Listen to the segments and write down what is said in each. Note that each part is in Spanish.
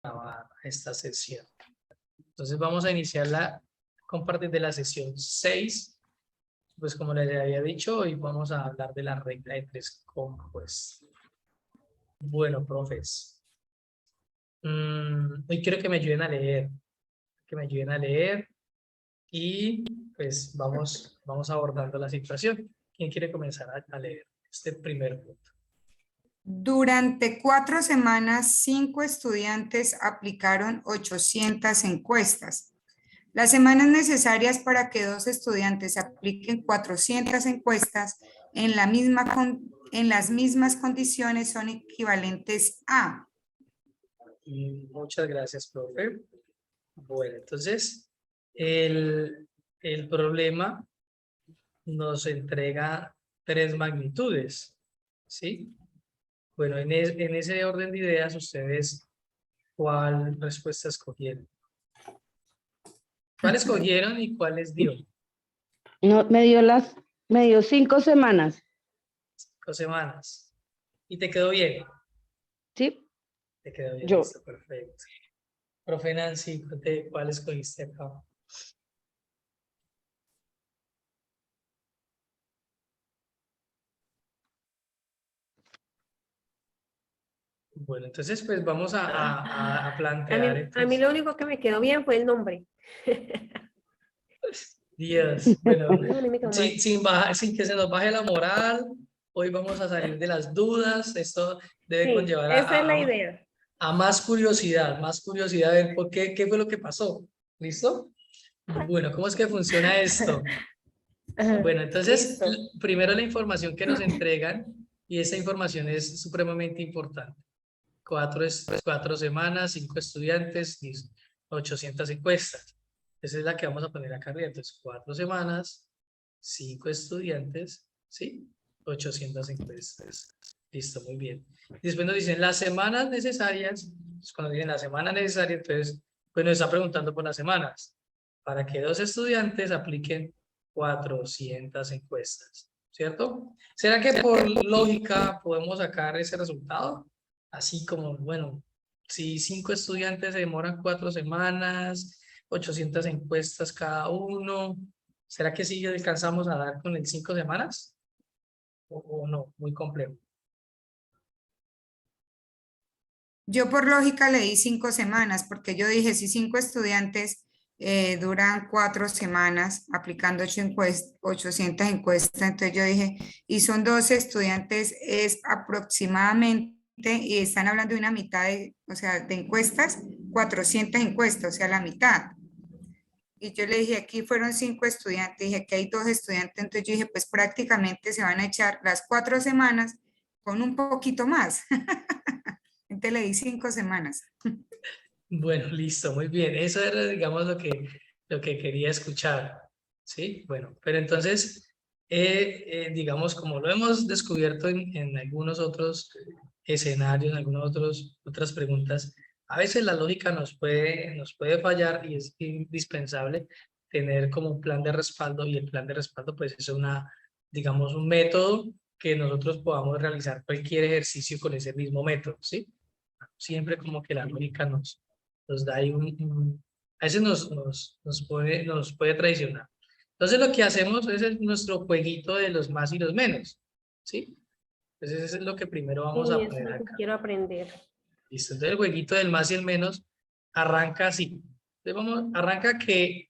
grabar esta sesión. Entonces vamos a iniciarla con partir de la sesión 6. Pues como les había dicho, hoy vamos a hablar de la regla de 3 compuestos. Bueno, profes, hoy quiero que me ayuden a leer, y pues vamos abordando la situación. ¿Quién quiere comenzar a leer este primer punto? Durante 4 semanas, 5 estudiantes aplicaron 800 encuestas. Las semanas necesarias para que 2 estudiantes apliquen 400 encuestas en las mismas condiciones son equivalentes a... Muchas gracias, profe. Bueno, entonces, el problema nos entrega 3 magnitudes, ¿sí? Bueno, en ese orden de ideas, ustedes, ¿cuál respuesta escogieron? ¿Cuál escogieron y cuál les dio? No, me dio 5 semanas. 5 semanas. ¿Y te quedó bien? ¿Sí? Te quedó bien, Yo. listo, perfecto. Profe Nancy, ¿cuál escogiste acá? Bueno, entonces pues vamos a plantear. A mí lo único que me quedó bien fue el nombre. Dios, bueno, No, a mí me quedó mal. sin que se nos baje la moral, hoy vamos a salir de las dudas. Esto debe Sí, conllevar esa es la idea. a más curiosidad a ver por qué fue lo que pasó. ¿Listo? Bueno, ¿cómo es que funciona esto? Ajá, Bueno, entonces, listo. primero la información que nos entregan, y esa información es supremamente importante. 4 semanas, 5 estudiantes, 800 encuestas. Esa es la que vamos a poner acá arriba. Entonces, 4 semanas, 5 estudiantes, ¿sí? 800 encuestas. Listo, muy bien. Después nos dicen las semanas necesarias. Pues cuando dicen la semana necesaria, entonces, pues nos está preguntando por las semanas. Para que 2 estudiantes apliquen 400 encuestas, ¿cierto? ¿Será que por lógica podemos sacar ese resultado? Así como, bueno, si 5 estudiantes se demoran 4 semanas, 800 encuestas cada uno, ¿será que sí alcanzamos a dar con el 5 semanas? ¿O no? Muy complejo. Yo por lógica le di 5 semanas, porque yo dije, si 5 estudiantes duran 4 semanas aplicando 800 encuestas, entonces yo dije, y son 12 estudiantes, es aproximadamente, y están hablando de una mitad o sea, de encuestas, 400 encuestas, o sea, la mitad. Y yo le dije, aquí fueron 5 estudiantes, dije que hay 2 estudiantes, entonces yo dije, pues prácticamente se van a echar las 4 semanas con un poquito más. Entonces le di 5 semanas. Bueno, listo, muy bien. Eso era, digamos, lo que quería escuchar, ¿sí? Bueno, pero entonces, digamos, como lo hemos descubierto en algunos otros escenarios, en algunas otras preguntas, a veces la lógica nos puede fallar, y es indispensable tener como un plan de respaldo, y el plan de respaldo pues es digamos, un método que nosotros podamos realizar cualquier ejercicio con ese mismo método, ¿sí? Siempre como que la lógica nos da ahí a veces nos puede traicionar. Entonces lo que hacemos es nuestro jueguito de los más y los menos, ¿sí? Entonces eso es lo que primero vamos Sí, a eso poner es lo que acá. quiero aprender. Listo, entonces el jueguito del más y el menos arranca así. Entonces arranca que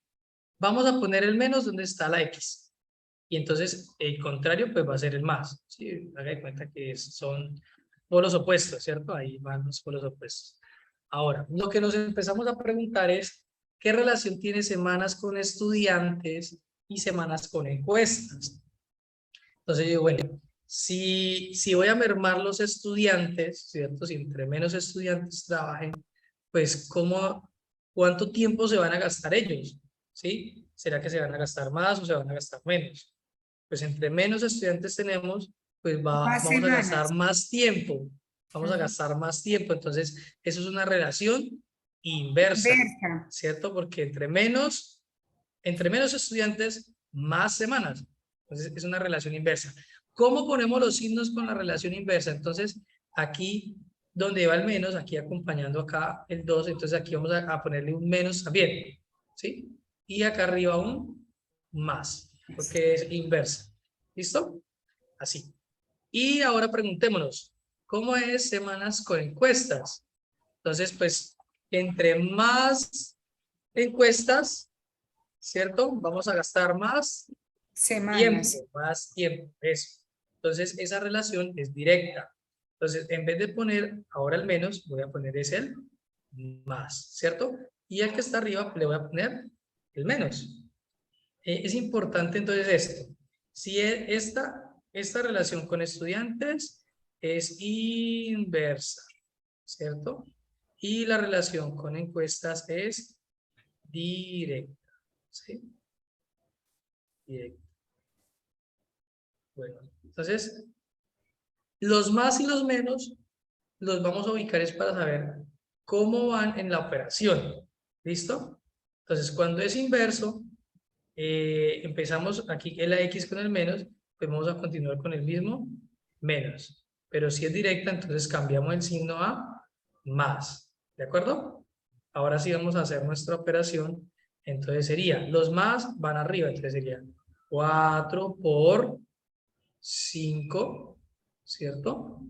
vamos a poner el menos donde está la X. Y entonces el contrario pues va a ser el más, ¿sí? Haga de cuenta que son polos opuestos, ¿cierto? Ahí van los polos opuestos. Ahora, lo que nos empezamos a preguntar es, ¿qué relación tiene semanas con estudiantes y semanas con encuestas? Entonces yo, bueno, si voy a mermar los estudiantes, ¿cierto? Si entre menos estudiantes trabajen, pues ¿cuánto tiempo se van a gastar ellos? ¿Sí? ¿Será que se van a gastar más o se van a gastar menos? Pues entre menos estudiantes tenemos, pues Más vamos a gastar semanas. más tiempo. Vamos a gastar más tiempo. Entonces, eso es una relación inversa, Inversa. ¿cierto? Porque entre menos estudiantes, más semanas. Entonces, es una relación inversa. ¿Cómo ponemos los signos con la relación inversa? Entonces, aquí donde va el menos, aquí acompañando acá el 2, entonces aquí vamos a ponerle un menos también, ¿sí? Y acá arriba un más, porque es inversa. ¿Listo? Así. Y ahora preguntémonos, ¿cómo es semanas con encuestas? Entonces, pues, entre más encuestas, ¿cierto? Vamos a gastar más Semanas. tiempo, más tiempo, eso. Entonces, esa relación es directa. Entonces, en vez de poner ahora el menos, voy a poner es el más, ¿cierto? Y al que está arriba le voy a poner el menos. Es importante entonces esto. Si esta relación con estudiantes es inversa, ¿cierto? Y la relación con encuestas es directa, ¿sí? Directa. Bueno, entonces, los más y los menos los vamos a ubicar es para saber cómo van en la operación. ¿Listo? Entonces, cuando es inverso, empezamos aquí en la X con el menos, pues vamos a continuar con el mismo menos. Pero si es directa, entonces cambiamos el signo a más. ¿De acuerdo? Ahora sí vamos a hacer nuestra operación. Entonces sería, los más van arriba, entonces sería 4 por 5, ¿cierto?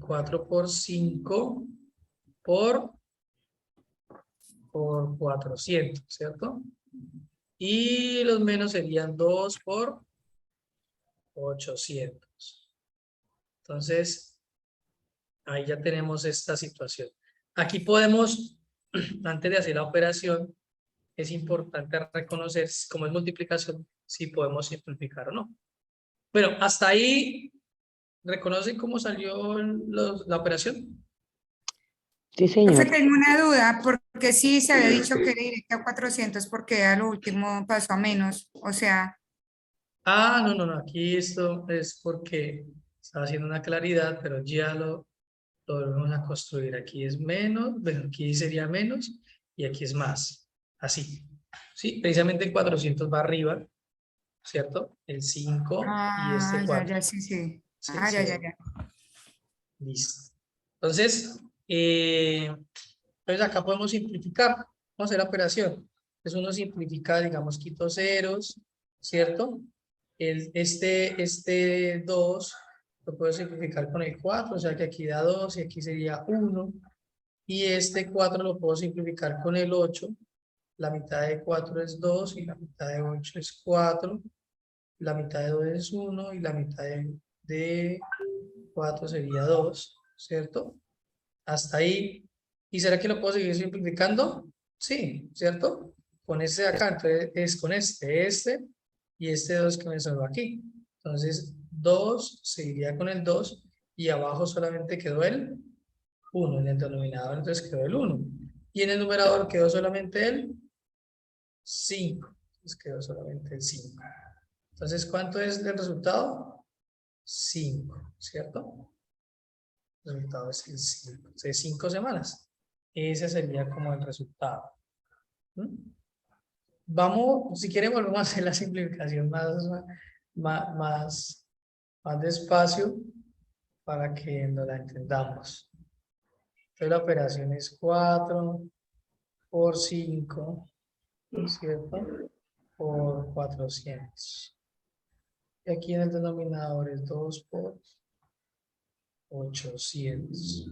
4 por 5 por 400, ¿cierto? Y los menos serían 2 por 800. Entonces, ahí ya tenemos esta situación. Aquí podemos, antes de hacer la operación, es importante reconocer cómo es multiplicación, si podemos simplificar o no. Bueno, hasta ahí, ¿reconocen cómo salió la operación? Sí, Profe, señor. tengo una duda, porque sí se había dicho que era directa a 400, porque a lo último pasó a menos, o sea, Ah, no, no, no, aquí esto es porque estaba haciendo una claridad, pero ya lo volvemos a construir. Aquí es menos, bueno, aquí sería menos y aquí es más. Así. Sí, precisamente 400 va arriba, ¿cierto? El 5 y este ya, 4. ya, sí, sí. Sí, Ya, sí. ya, ya. Listo. Entonces, acá podemos simplificar. Vamos a hacer la operación. Entonces uno simplifica, digamos, quito ceros, ¿cierto? Este 2 lo puedo simplificar con el 4, o sea que aquí da 2 y aquí sería 1. Y este 4 lo puedo simplificar con el 8. La mitad de 4 es 2 y la mitad de 8 es 4. La mitad de 2 es 1 y la mitad de 4 sería 2, ¿cierto? Hasta ahí. ¿Y será que lo puedo seguir simplificando? Sí, ¿cierto? Con este de acá, entonces es con este y este 2 que me salvo aquí. Entonces 2 se iría con el 2 y abajo solamente quedó el 1. En el denominador entonces quedó el 1. Y en el numerador quedó solamente el 5. Entonces quedó solamente el 5. Entonces, ¿cuánto es el resultado? 5, ¿cierto? El resultado es el 5. De 5 semanas. Ese sería como el resultado. ¿Mm? Vamos, si quieren volvemos a hacer la simplificación más despacio para que nos la entendamos. Entonces la operación es 4 por 5, ¿cierto? Por 400. Y aquí en el denominador es 2 por 800.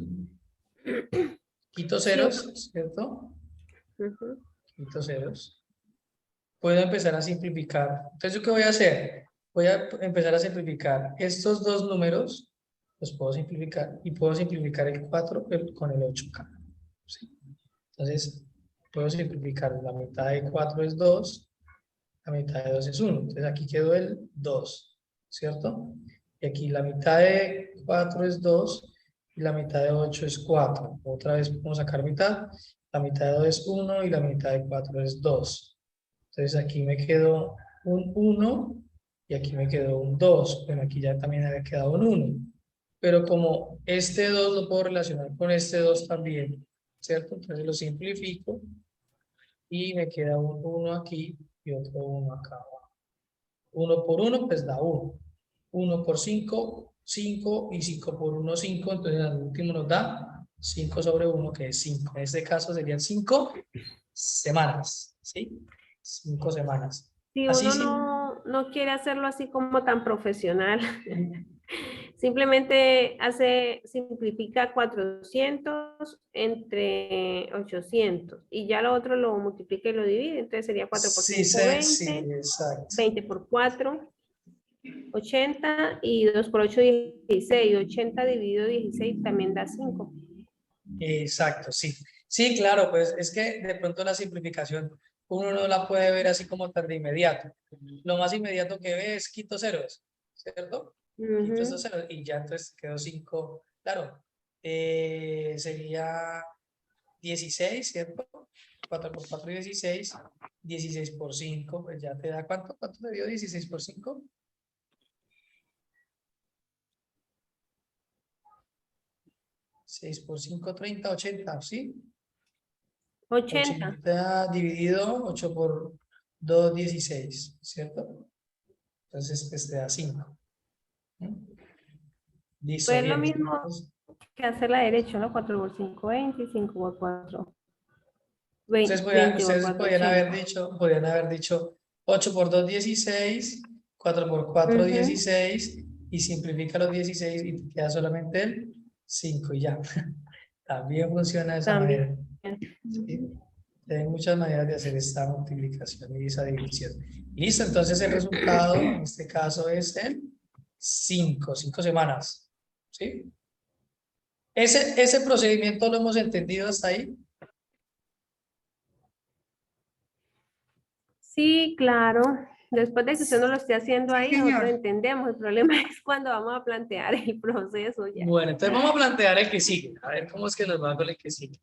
Quito Sí. ceros, ¿cierto? Ujú. Quito ceros. Puedo empezar a simplificar. Entonces, ¿yo qué voy a hacer? Voy a empezar a simplificar estos dos números, los puedo simplificar, y puedo simplificar el 4 con el 8K. ¿Sí? Entonces, puedo simplificar, la mitad de 4 es 2, la mitad de 2 es 1. Entonces, aquí quedó el 2, ¿cierto? Y aquí la mitad de 4 es 2 y la mitad de 8 es 4. Otra vez podemos sacar mitad. La mitad de 2 es 1 y la mitad de 4 es 2. Entonces aquí me quedó un 1 y aquí me quedó un 2. Bueno, aquí ya también había quedado un 1. Pero como este 2 lo puedo relacionar con este 2 también, ¿cierto? Entonces lo simplifico y me queda un 1 aquí y otro 1 acá abajo. 1 por 1 pues da 1. 1 por 5 5 y 5 por 1, 5, entonces al último nos da 5 sobre 1, que es 5. En este caso serían 5 semanas, ¿sí? 5 semanas. Si Así uno sí. no quiere hacerlo así como tan profesional, simplemente simplifica 400 entre 800 y ya lo otro lo multiplica y lo divide, entonces sería 4 por Sí, 5, sí, 20, exacto. 20 por 4, 80 y 2 por 8, 16. 80 dividido 16 también da 5. Exacto, sí. Sí, claro, pues es que de pronto la simplificación uno no la puede ver así como tan de inmediato. Lo más inmediato que ve es quito ceros, ¿cierto? Quito estos ceros y ya entonces quedó 5. Claro, sería 16, ¿cierto? 4 por 4, 16. 16 por 5, pues ya te da ¿cuánto? ¿Cuánto te dio 16 por 5? 6 por 5, 30, 80, ¿sí? 80. 80 dividido 8 por 2, 16, ¿cierto? Entonces, pues te da 5. Listo, Pues lo bien. mismo Entonces, que hacer la derecha, ¿no? 4 por 5, 20, 5 por 4, 20, por ustedes 4, 80. podían haber dicho 8 por 2, 16, 4 por 4, 16, y simplifica los 16 y te queda solamente el 5 y ya. También funciona de esa También. manera. ¿Sí? Hay muchas maneras de hacer esta multiplicación y esa división. Listo, entonces el resultado en este caso es el 5 semanas. ¿Sí? Ese procedimiento lo hemos entendido hasta ahí. Sí, claro. Después de que usted no lo esté haciendo Sí, ahí, nosotros señor. entendemos. El problema es cuando vamos a plantear el proceso ya. Bueno, entonces vamos a plantear el que sigue. A ver cómo es que nos va con el que sigue.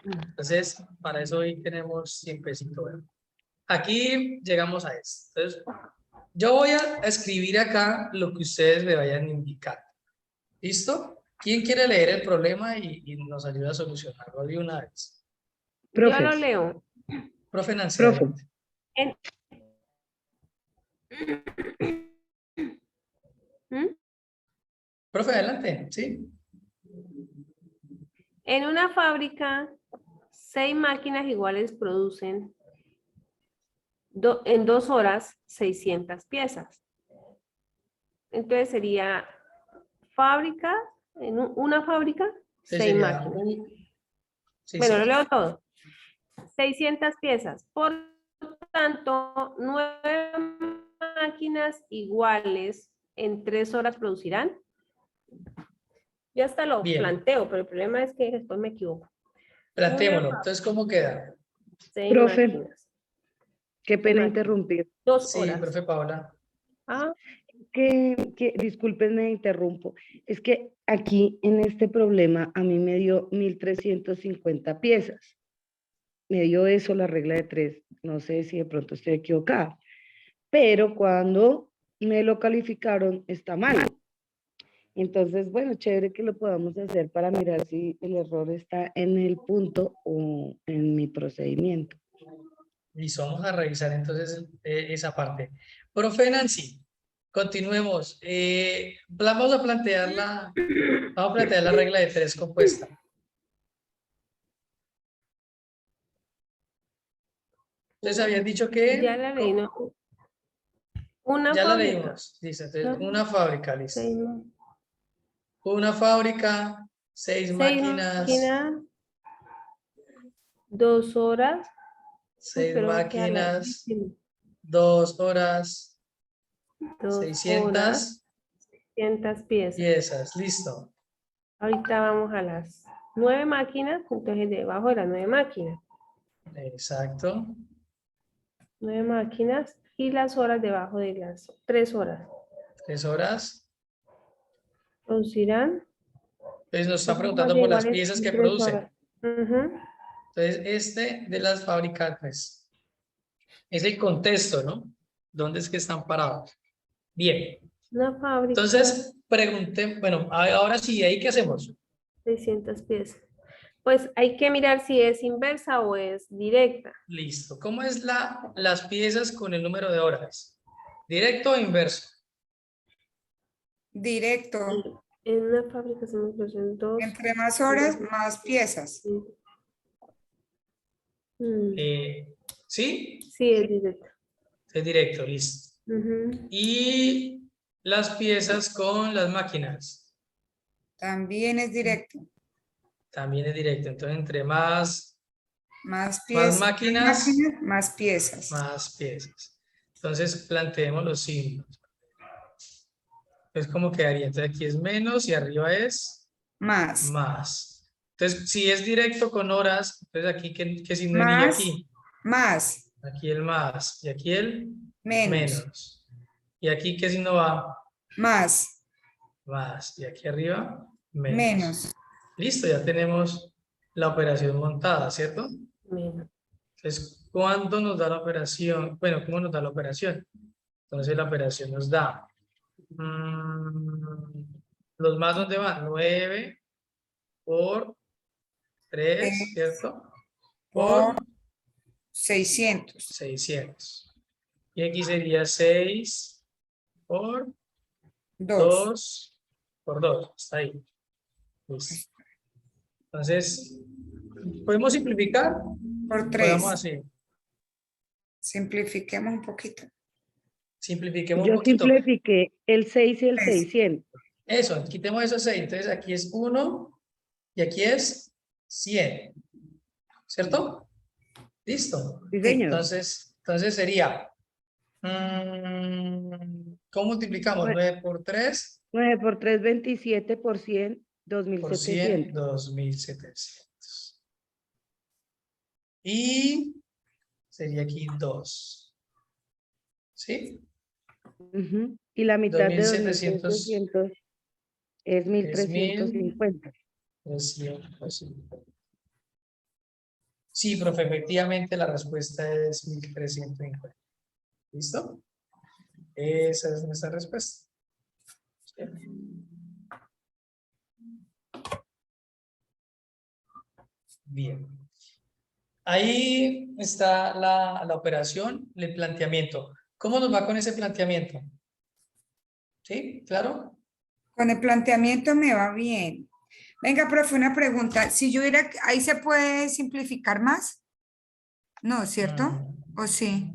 Entonces, para eso hoy tenemos siemprecito. ¿Verdad? Aquí llegamos a esto. Entonces, yo voy a escribir acá lo que ustedes me vayan indicando. ¿Listo? ¿Quién quiere leer el problema y nos ayuda a solucionarlo de una vez? Yo Profe, lo leo. Profe Nancy, profe, adelante. En, ¿Mm? Profe, adelante, ¿sí? En una fábrica, 6 máquinas iguales producen en 2 horas 600 piezas. Entonces sería fábrica, en una fábrica, Entonces 6 sería máquinas. sí, Bueno, lo sí. leo todo. 600 piezas. Por tanto, 9 máquinas iguales en 3 horas producirán. Yo hasta lo Bien, planteo, pero el problema es que después me equivoco. plantémoslo. Entonces, ¿cómo queda? 6 profe, máquinas. qué pena Máquinas. interrumpir. 2 Sí, horas. profe Paola. Ah, Discúlpenme, interrumpo. Es que aquí en este problema a mí me dio 1350 piezas. Me dio eso la regla de 3. No sé si de pronto estoy equivocada. Pero cuando me lo calificaron está mal. Entonces, bueno, chévere que lo podamos hacer para mirar si el error está en el punto o en mi procedimiento. Listo, vamos a revisar entonces esa parte. Profe Nancy, continuemos. Vamos a plantear la regla de 3 compuesta. Entonces, habían dicho ya que la leí, ¿no? Una ya la fábrica. leímos. Listo, entonces, ¿No? una fábrica, listo. 6 Una fábrica, 6 máquinas, máquinas, 2 horas. Uy, 6 pero queda máquinas, larguísimo. 2 horas, 2 horas, 600 600 piezas. piezas, listo. Ahorita vamos a las 9 máquinas, entonces debajo de las 9 máquinas. Exacto. 9 máquinas y las horas debajo de las 3 horas. 3 horas. Producirán Entonces nos está 2 más preguntando por las iguales piezas en que 3 producen. horas. Ujú. Entonces, este de las fabricantes es el contexto, ¿no? ¿Dónde es que están parados? Bien. Una fábrica, Entonces, pregunté, bueno, ahora sí, ¿ahí qué hacemos? 600 piezas. Pues hay que mirar si es inversa o es directa. Listo. ¿Cómo es las piezas con el número de horas? ¿Directo o inverso? Directo. En una fábrica se me producen dos. Entre más horas, más piezas. Mm, ¿Sí? Sí, es directo. Es directo, listo. Ujú. Y las piezas con las máquinas. También es directo. También es directo. Entonces, entre más Más piezas. máquinas, Más piezas. más piezas. Entonces, planteemos los signos. Es como quedaría. Entonces, aquí es menos y arriba es Más. más. Entonces, si es directo con horas, entonces aquí, ¿qué signo iría Más. aquí? Más. Aquí el más. Y aquí el Menos. menos. Y aquí, ¿qué signo va? Más. Más. Y aquí arriba, menos. Menos. Listo, ya tenemos la operación montada, ¿cierto? Menos. Entonces, ¿cuándo nos da la operación? Bueno, ¿cómo nos da la operación? Entonces, la operación nos da... los más, ¿dónde van? 9 por 3, ¿cierto? Por Por 600. 600. Y aquí sería 6 por 2. 2 por 2. Está ahí. Listo. Entonces, ¿podemos simplificar? Por Podemos 3. así. Simplifiquemos un poquito. Simplifiquemos un Yo poquito. simplifiqué el 6 y el 3. 600. Eso, quitemos esos 6. Entonces, aquí es 1 y aquí es 100. ¿Cierto? Listo. Sí, señor. Entonces sería... ¿cómo multiplicamos? 9 por 3 9 por 3, 27 por 100, por 100, 2700. 2700. Y sería aquí 2. ¿Sí? Ujú. Y la mitad de 2700 2700 es es 1350. 1350. Sí, profe, efectivamente la respuesta es 1350. ¿Listo? Esa es nuestra respuesta. ¿Sí? Bien. Ahí está la operación, el planteamiento. ¿Cómo nos va con ese planteamiento? ¿Sí? ¿Claro? Con el planteamiento me va bien. Venga, profe, una pregunta. Si yo hubiera, ahí se puede simplificar más. No, ¿cierto? ¿O sí?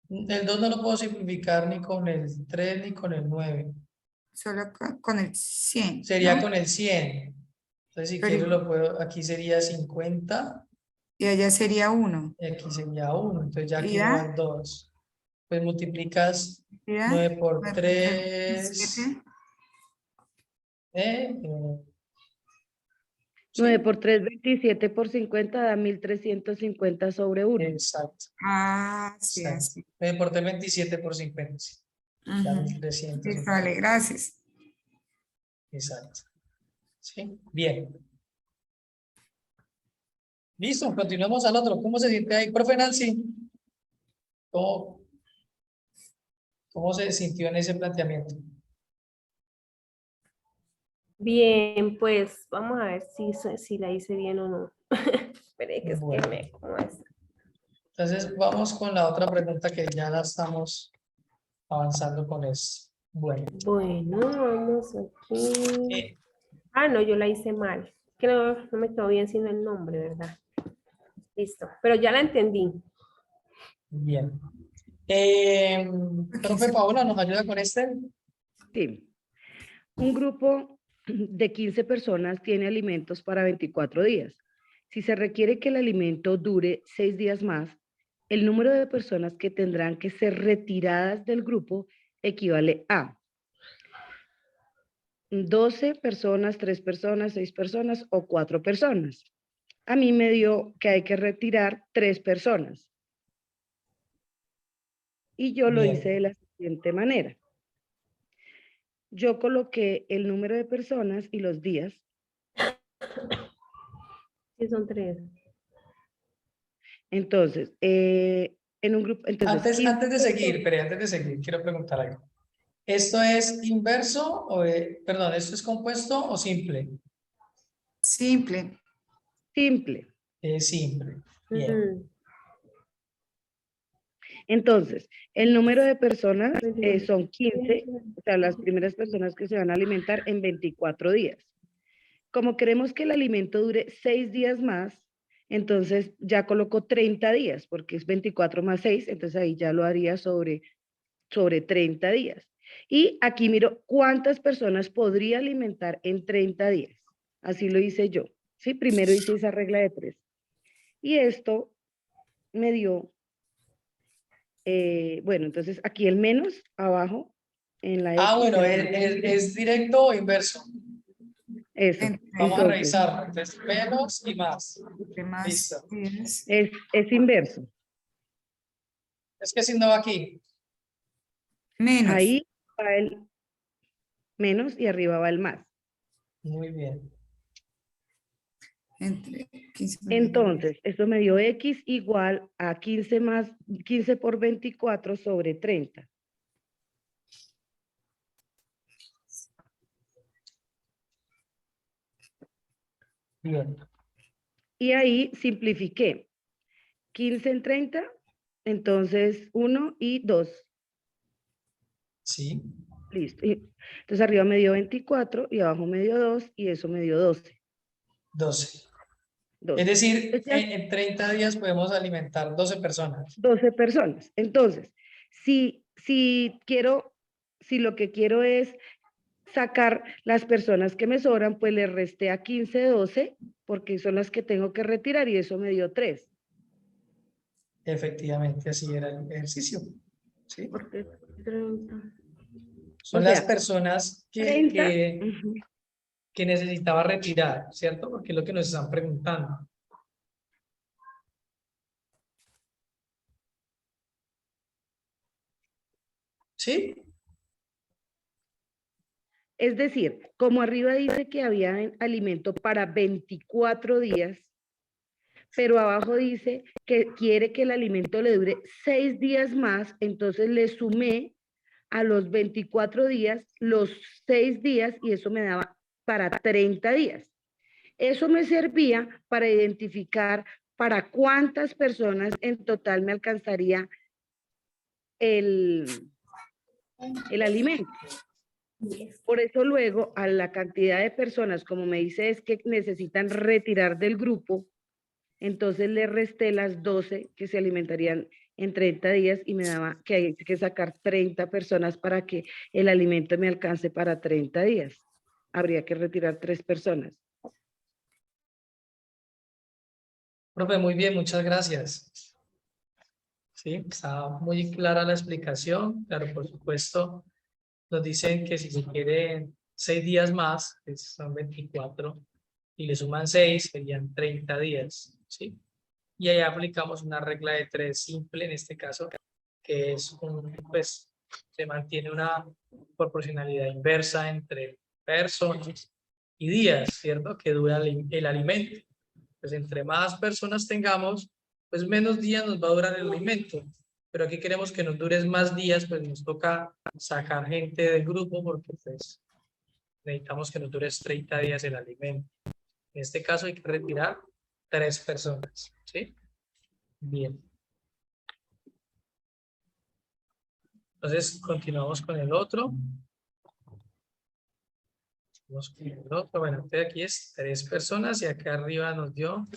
El 2 no lo puedo simplificar ni con el 3 ni con el 9. Solo con el 100, Sería ¿no? con el 100. Entonces, si quiero, Pero, lo puedo. Aquí sería 50 y allá sería 1. y aquí sería 1. Entonces, ya Y aquí no ya, van 2. Pues multiplicas ya, 9 por 9 por 3, 3. 17. Nueve Sí, por 3, 27 por 50 da 1350 sobre 1. exacto. Ah, sí, Exacto. así. 9 por 3, 27 por 50. Sí. Da Ujú. 1350. Listo, vale, gracias. Exacto. Sí, bien. Listo, continuamos al otro. ¿Cómo se siente ahí, profe Nancy? ¿Cómo, cómo se sintió en ese planteamiento? Bien, pues vamos a ver si la hice bien o no. Esperé que es que Bueno, me como es. entonces vamos con la otra pregunta que ya la estamos avanzando con eso. Bueno, Bueno, vamos aquí. eh, Ah, no, yo la hice mal. Que no me quedó bien sino el nombre, ¿verdad? Listo, pero ya la entendí. bien. Aquí Profe se- Paola, ¿nos ayuda con este? Sí. Un grupo de 15 personas tiene alimentos para 24 días. Si se requiere que el alimento dure 6 días más, el número de personas que tendrán que ser retiradas del grupo equivale a 12 personas, 3 personas, 6 personas o 4 personas. A mí me dio que hay que retirar 3 personas. Y yo lo hice de Bien, la siguiente manera. Yo coloqué el número de personas y los días. Sí, son 3. Entonces, en un grupo, entonces, antes, 15 antes de seguir, personas. pero antes de seguir, quiero preguntar algo. ¿Esto es inverso o, perdón, esto es compuesto o simple? Simple. Simple. Es simple. Bien. Entonces, el número de personas son 15, o sea, las primeras personas que se van a alimentar en 24 días. Como queremos que el alimento dure 6 días más, entonces ya coloco 30 días, porque es 24 más 6, entonces ahí ya lo haría sobre 30 días. Y aquí miro cuántas personas podría alimentar en 30 días. Así lo hice yo. ¿Sí? Primero hice esa regla de 3. Y esto me dio, bueno, entonces aquí el menos abajo en la X. Bueno, en la Y, es directo o inverso. eso. Vamos a Entonces, revisar. Entonces, menos y más. Entre más Listo. 10. es inverso. Es que si no va aquí. Menos. Ahí va el menos y arriba va el más. Muy bien. Entre 15. Entonces, esto me dio X igual a 15 por 24 sobre 30. Bien. Y ahí simplifiqué. 15 en 30, entonces 1 y 2. Sí. Listo. Entonces arriba me dio 24 y abajo me dio 2 y eso me dio 12. 12. 12. Es decir, Entonces, ya en 30 días podemos alimentar 12 personas. 12 personas. Entonces, si lo que quiero es sacar las personas que me sobran, pues le resté a 15, 12, porque son las que tengo que retirar y eso me dio 3. Efectivamente, así era el ejercicio. ¿Sí? Porque 30. Son O las sea, personas 30. que necesitaba retirar, ¿cierto? Porque es lo que nos están preguntando. ¿Sí? Es decir, como arriba dice que había alimento para 24 días, pero abajo dice que quiere que el alimento le dure 6 días más, entonces le sumé a los 24 días los 6 días y eso me daba para 30 días. Eso me servía para identificar para cuántas personas en total me alcanzaría el alimento. Por eso luego a la cantidad de personas, como me dice, es que necesitan retirar del grupo, entonces le resté las 12 que se alimentarían en 30 días y me daba que hay que sacar 30 personas para que el alimento me alcance para 30 días. Habría que retirar 3 personas. Profe, muy bien, muchas gracias. Sí, está muy clara la explicación. Claro, por supuesto, nos dicen que si se quieren 6 días más, que son 24, y le suman 6, serían 30 días, ¿sí? Y ahí aplicamos una regla de 3 simple, en este caso, que es pues, se mantiene una proporcionalidad inversa entre personas y días, ¿cierto? Que dura el alimento. Pues entre más personas tengamos, pues menos días nos va a durar el alimento. Pero aquí queremos que nos dure más días, pues nos toca sacar gente del grupo porque pues necesitamos que nos dure 30 días el alimento. En este caso hay que retirar 3 personas, ¿sí? Bien. Entonces continuamos con el otro. Vamos con el otro. Bueno, este de aquí es 3 personas y acá arriba nos dio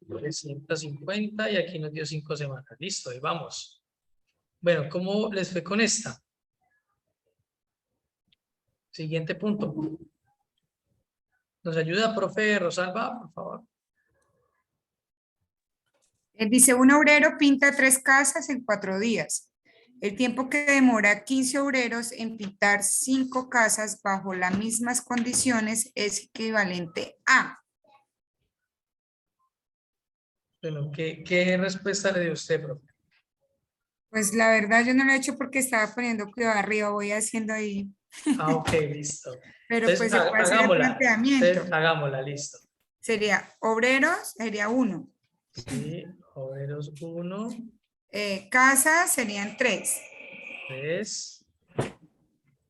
350 y aquí nos dio 5 semanas. Listo, ahí vamos. Bueno, ¿cómo les fue con esta? Siguiente punto. ¿Nos ayuda, profe Rosalba, por favor? Dice, un obrero pinta 3 casas en 4 días. El tiempo que demora 15 obreros en pintar 5 casas bajo las mismas condiciones es equivalente a. Bueno, ¿qué respuesta le dio usted, profe? Pues la verdad yo no lo he hecho porque estaba poniendo cuidado arriba, voy haciendo ahí. Ok, listo. Pero Entonces, pues se puede hacer el hagámosla. planteamiento. Entonces, hagámosla, listo. Sería obreros, sería 1. Sí, obreros 1, Casas serían 3. 3.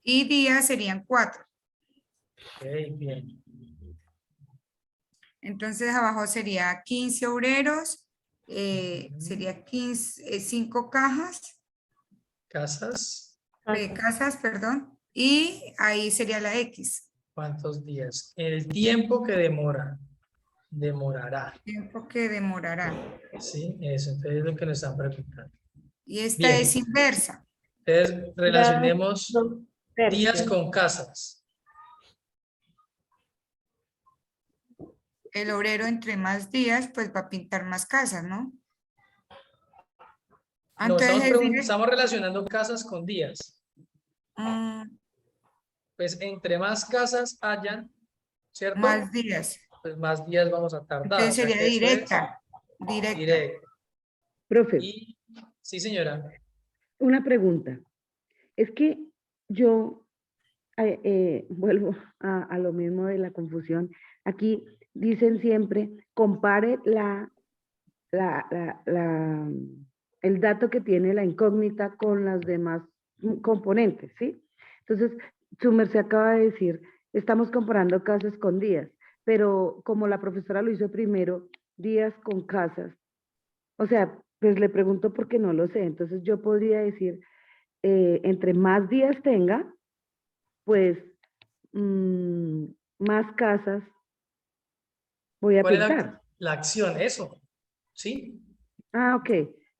Y días serían 4. Ok, bien. Entonces abajo sería 15 obreros, sería 5 cajas Casas, Casas, perdón, y ahí sería la X, ¿cuántos días? El tiempo que demora. Demorará. tiempo que demorará. Sí, eso. Entonces es lo que nos están preguntando. Y esta Bien. es inversa. Entonces relacionemos Son días tercios. con casas. El obrero entre más días, pues va a pintar más casas, ¿no? No, Entonces es directo. estamos relacionando casas con días. Pues entre más casas hayan, ¿cierto? Más días. Pues más días vamos a tardar. Entonces O sea sería que eso es directa. Directa. directo. Profe, Y sí, señora. una pregunta. Es que yo vuelvo a lo mismo de la confusión. Aquí dicen siempre, compare el dato que tiene la incógnita con las demás componentes, ¿sí? Entonces, su merced acaba de decir, estamos comparando casas con días, pero como la profesora lo hizo primero, días con casas, o sea, pues le pregunto porque no lo sé, entonces yo podría decir, entre más días tenga, pues más casas voy a ¿Cuál es pintar. la acción? Eso. ¿Sí? Ah, ok.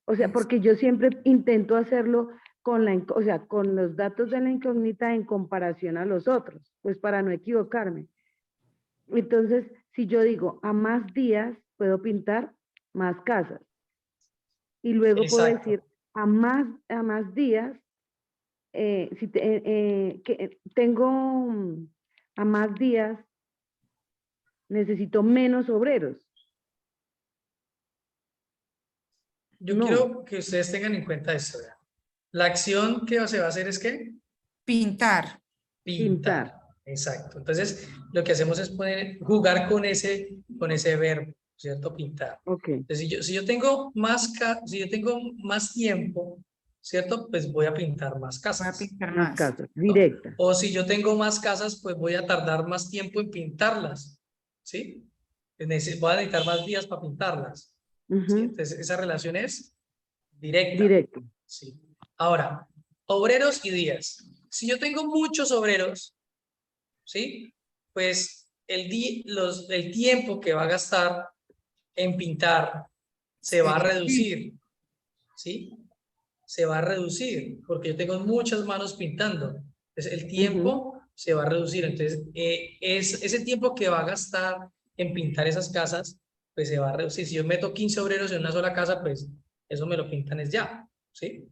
O sea, porque yo siempre intento hacerlo con o sea, con los datos de la incógnita en comparación a los otros, pues para no equivocarme. Entonces, si yo digo a más días, puedo pintar más casas. Y luego puedo Exacto. decir a más días, que tengo a más días, necesito menos obreros. Yo No, quiero que ustedes tengan en cuenta esto. Vean. La acción que se va a hacer es que Pintar. pintar. pintar. Exacto. Entonces, lo que hacemos es jugar con ese verbo, ¿cierto? Pintar. Ok. Entonces, si yo tengo si yo tengo más tiempo, ¿cierto? Pues voy a pintar más Voy a casas. pintar Más más. casas, ¿No? directa. O si yo tengo más casas, pues voy a tardar más tiempo en pintarlas. ¿Sí? Voy a necesitar más días para pintarlas. ¿Sí? Ujú, Entonces, esa relación es directa. directo. Sí. Ahora, obreros y días. Si yo tengo muchos obreros, ¿sí? Pues el tiempo que va a gastar en pintar se va a Sería reducir, ¿sí? Se va a reducir porque yo tengo muchas manos pintando. Entonces, el Ujú, tiempo se va a reducir. Entonces, ese tiempo que va a gastar en pintar esas casas, pues se va a reducir. Si yo meto 15 obreros en una sola casa, pues eso me lo pintan es ya, ¿sí?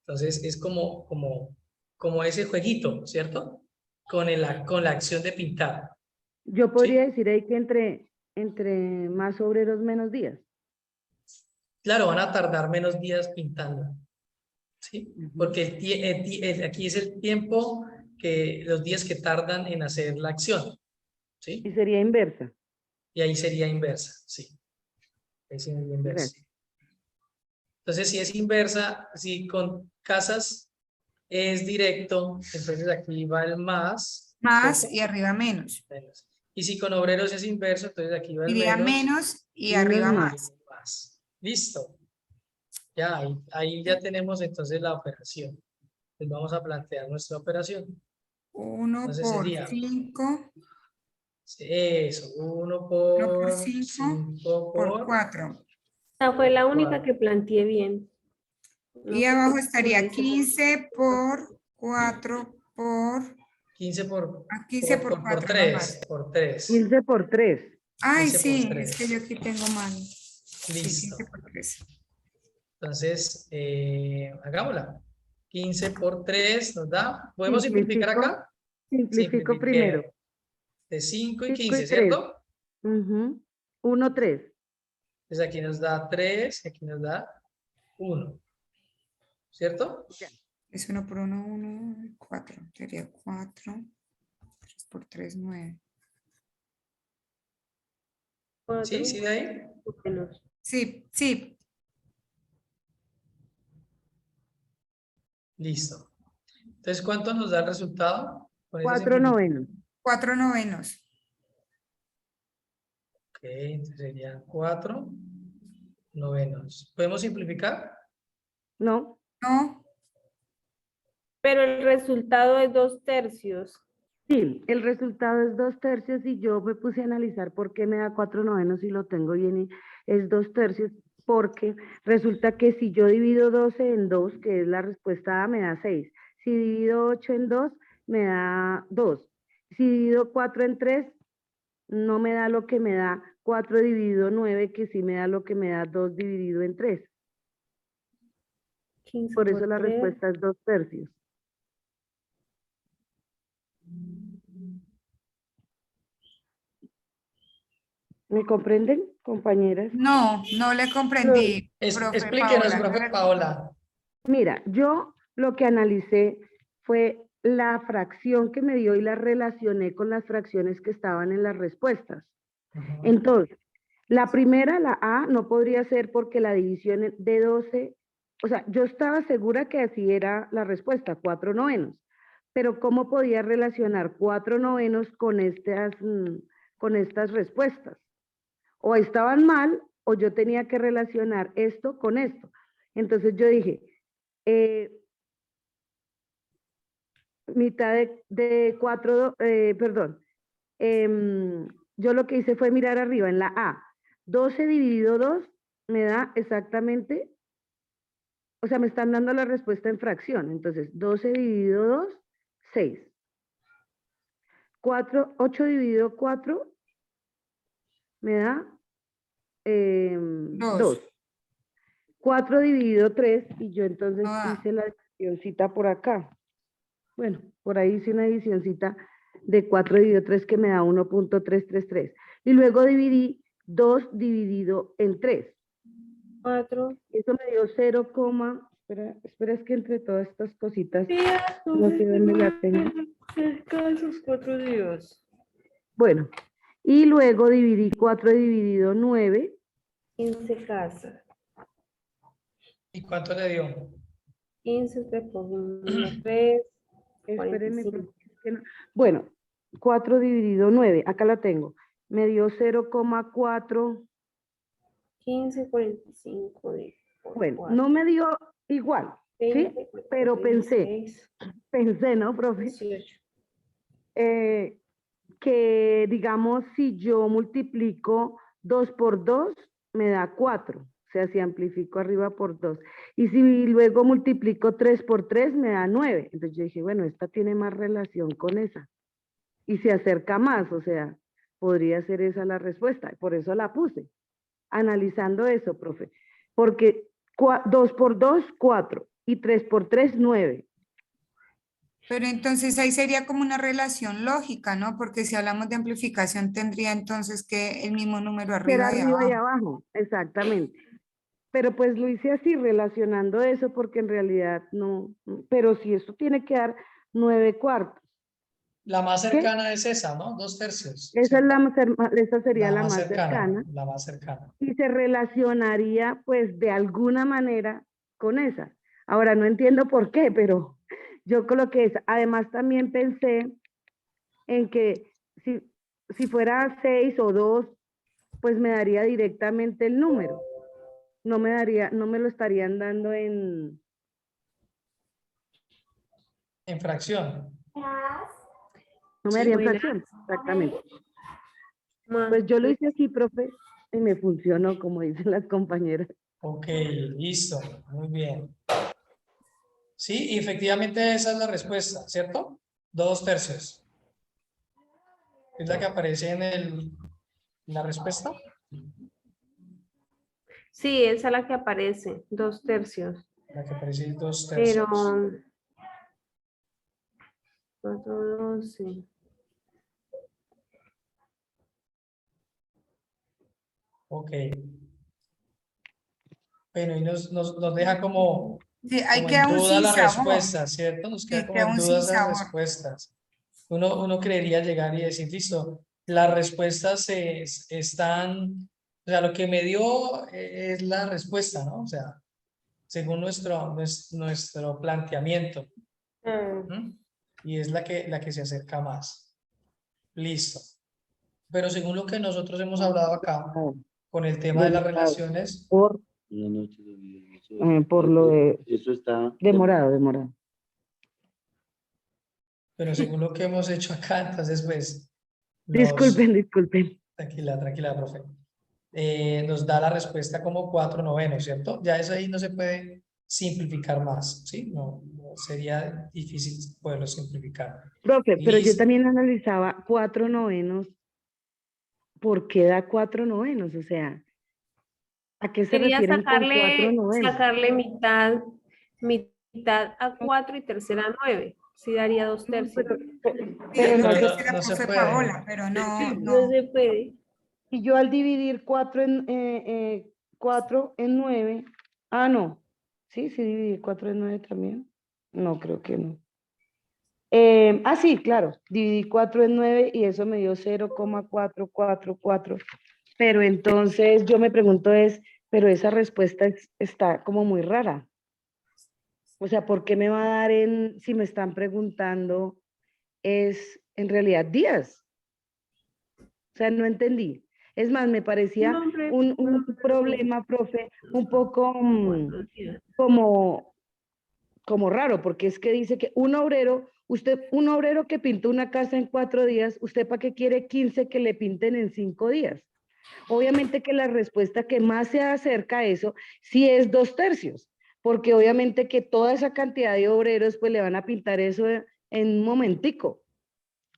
Entonces es como ese jueguito, ¿cierto? Con la acción de pintar, Yo podría ¿sí? decir ahí que entre más obreros, menos días. Claro, van a tardar menos días pintando, ¿sí? Ujú. Porque aquí es el tiempo los días que tardan en hacer la acción, Y ¿sí? sería inversa. Y ahí sería inversa, sí. Ahí sería inversa. Gracias. Entonces, si es inversa, si con casas es directo, entonces aquí va el más, más ¿cierto? y arriba menos. Menos. Y si con obreros es inverso, entonces aquí va el Iría menos menos y Menos arriba más. y más. más. Listo. Ya, ahí ya tenemos entonces la operación. Pues vamos a plantear nuestra operación. 1 Entonces por sería 5, eso, 1 1 por por 5 5 por por 4. Esa fue la única 4. que planteé bien. Y No sé abajo por qué lo estaría hice. 15 por 4 por... 15 15 por por 4 nomás. 3, por 3. 15 por 3. Ay, 15 por sí, es que yo 3. aquí tengo mal. Sí, 15 Listo. por 3. Entonces, hagámosla. 15 por 3 nos da. ¿Podemos simplificar Simplifico, acá? simplifico primero. Simplifiquemos. De 5 y 5 y 15, 3. ¿cierto? 1, 3. Entonces aquí nos da 3 y aquí nos da 1, ¿cierto? Es 1 por 1, 1, 4. Sería 4. 3 por 3, 9. ¿Sí? 4 ¿Sí de ahí? menos. Sí, sí. Listo. Entonces, ¿cuánto nos da el resultado con esa 4 simplificación? novenos. 4 novenos. Ok, entonces serían 4 novenos. ¿Podemos simplificar? No, No, Pero el resultado es 2/3. Sí, el resultado es 2/3 y yo me puse a analizar por qué me da 4/9 si lo tengo bien y es 2/3 porque resulta que si yo divido 12 en 2, que es la respuesta A, me da 6. Si divido 8 en 2, me da 2. Si divido 4 en 3, no me da lo que me da 4 dividido 9, que sí me da lo que me da 2 dividido en 3. 15 Por eso por la 3. respuesta es 2/3. ¿Me comprenden, compañeras? No, no le comprendí, profe Explíquenos, Paola. profe Paola. Mira, yo lo que analicé fue la fracción que me dio y la relacioné con las fracciones que estaban en las respuestas. Ujú. Entonces, la primera, la A, no podría ser porque la división de 12, o sea, yo estaba segura que así era la respuesta, 4/9. Pero ¿cómo podía relacionar 4/9 con estas respuestas? O estaban mal o yo tenía que relacionar esto con esto. Entonces yo dije, mitad de 4, perdón, yo lo que hice fue mirar arriba en la A. 12 dividido 2 me da exactamente, o sea, me están dando la respuesta en fracción. Entonces, 12 dividido 2, 6. 8 dividido 4 me da 2. Dos. 4 dividido 3, y yo entonces No da. hice la divisioncita por acá. Bueno, por ahí hice una divisioncita de 4 dividido 3 que me da 1.333. Y luego dividí 2 dividido en 3. 4. Eso me dio 0, espera, es que entre todas estas cositas, no sé dónde la tengo. Escasos 4 días. Bueno, y luego dividí 4 dividido 9. 15 casas. ¿Y cuánto le dio? 15 por 3. Espérenme, 45. porque es que no- Bueno, 4 dividido 9, acá la tengo. Me dio 0,4. 15, 45. Bueno, no me dio igual, ¿sí? 20, Pero 16, pensé, ¿no, profe? 18. Que digamos, si yo multiplico 2 por 2, me da 4. O sea, si amplifico arriba por 2. Y si luego multiplico 3 por 3, me da 9. Entonces yo dije, bueno, esta tiene más relación con esa. Y se acerca más, o sea, podría ser esa la respuesta. Por eso la puse. Analizando eso, profe. Porque 2 por 2, 4. Y 3 por 3, 9. Pero entonces ahí sería como una relación lógica, ¿no? Porque si hablamos de amplificación tendría entonces que el mismo número Será arriba y arriba y abajo. abajo, exactamente. Pero pues lo hice así, relacionando eso, porque en realidad no, pero si esto tiene que dar 9/4. La más ¿Qué? cercana es esa, ¿no? 2/3. Esa, es ¿cierto? esa sería la más más cercana la más cercana. y se relacionaría pues de alguna manera con esa. Ahora no entiendo por qué, pero yo coloqué esa. Además también pensé en que si fuera 6 o 2, pues me daría directamente el número. No me lo estarían dando en Fracción. No me Sí. darían Buena. fracción, exactamente. Más. Pues yo lo hice así, profe, y me funcionó, como dicen las compañeras. Ok, listo. Muy bien. Sí, y efectivamente esa es la respuesta, ¿cierto? 2/3. Es la que aparece en la respuesta. Sí, esa es la que aparece, 2/3. La que aparece 2/3. Pero 4, 12. Ok. Bueno, y nos deja como Sí, ahí en queda un duda la sinsabor. respuesta, ¿cierto? Nos queda Sí, como queda en un duda esas sinsabor. respuestas. Uno creería llegar y decir, listo, las respuestas están, o sea, lo que me dio es la respuesta, ¿no? O sea, según nuestro planteamiento. ¿Mm? Y es la que se acerca más. Listo. Pero según lo que nosotros hemos hablado acá, con el tema de las relaciones, Por, por lo de Eso está demorado. Pero según lo que hemos hecho acá, entonces pues Disculpen. tranquila, profe. Nos da la respuesta como 4/9, ¿cierto? Ya eso ahí no se puede simplificar más, ¿sí? No sería difícil poderlo simplificar. Profe, pero yo Listo. también analizaba 4/9. ¿Por qué da 4/9? O sea, ¿a qué se Sería refieren con 4/9? sacarle mitad a 4 y tercera a 9. Sí daría 2/3. Sí, Pero lo no, Pero que dice la no se profe puede. Paola, pero Sí, no, no no. se puede. y yo al dividir 4 en 9, no, sí, dividir 4 en 9 también. No, creo que no. Sí, claro, dividí 4 en 9 y eso me dio 0,444. Pero entonces yo me pregunto pero esa respuesta está como muy rara. O sea, ¿por qué me va a dar si me están preguntando, es en realidad días? O sea, no entendí. Es más, me parecía No, hombre, un problema, profe, un poco días. como raro, porque es que dice que un obrero que pintó una casa en 4 días, ¿usted para qué quiere 15 que le pinten en 5 días? Obviamente que la respuesta que más se acerca a eso sí es 2/3, porque obviamente que toda esa cantidad de obreros pues le van a pintar eso en un momentico.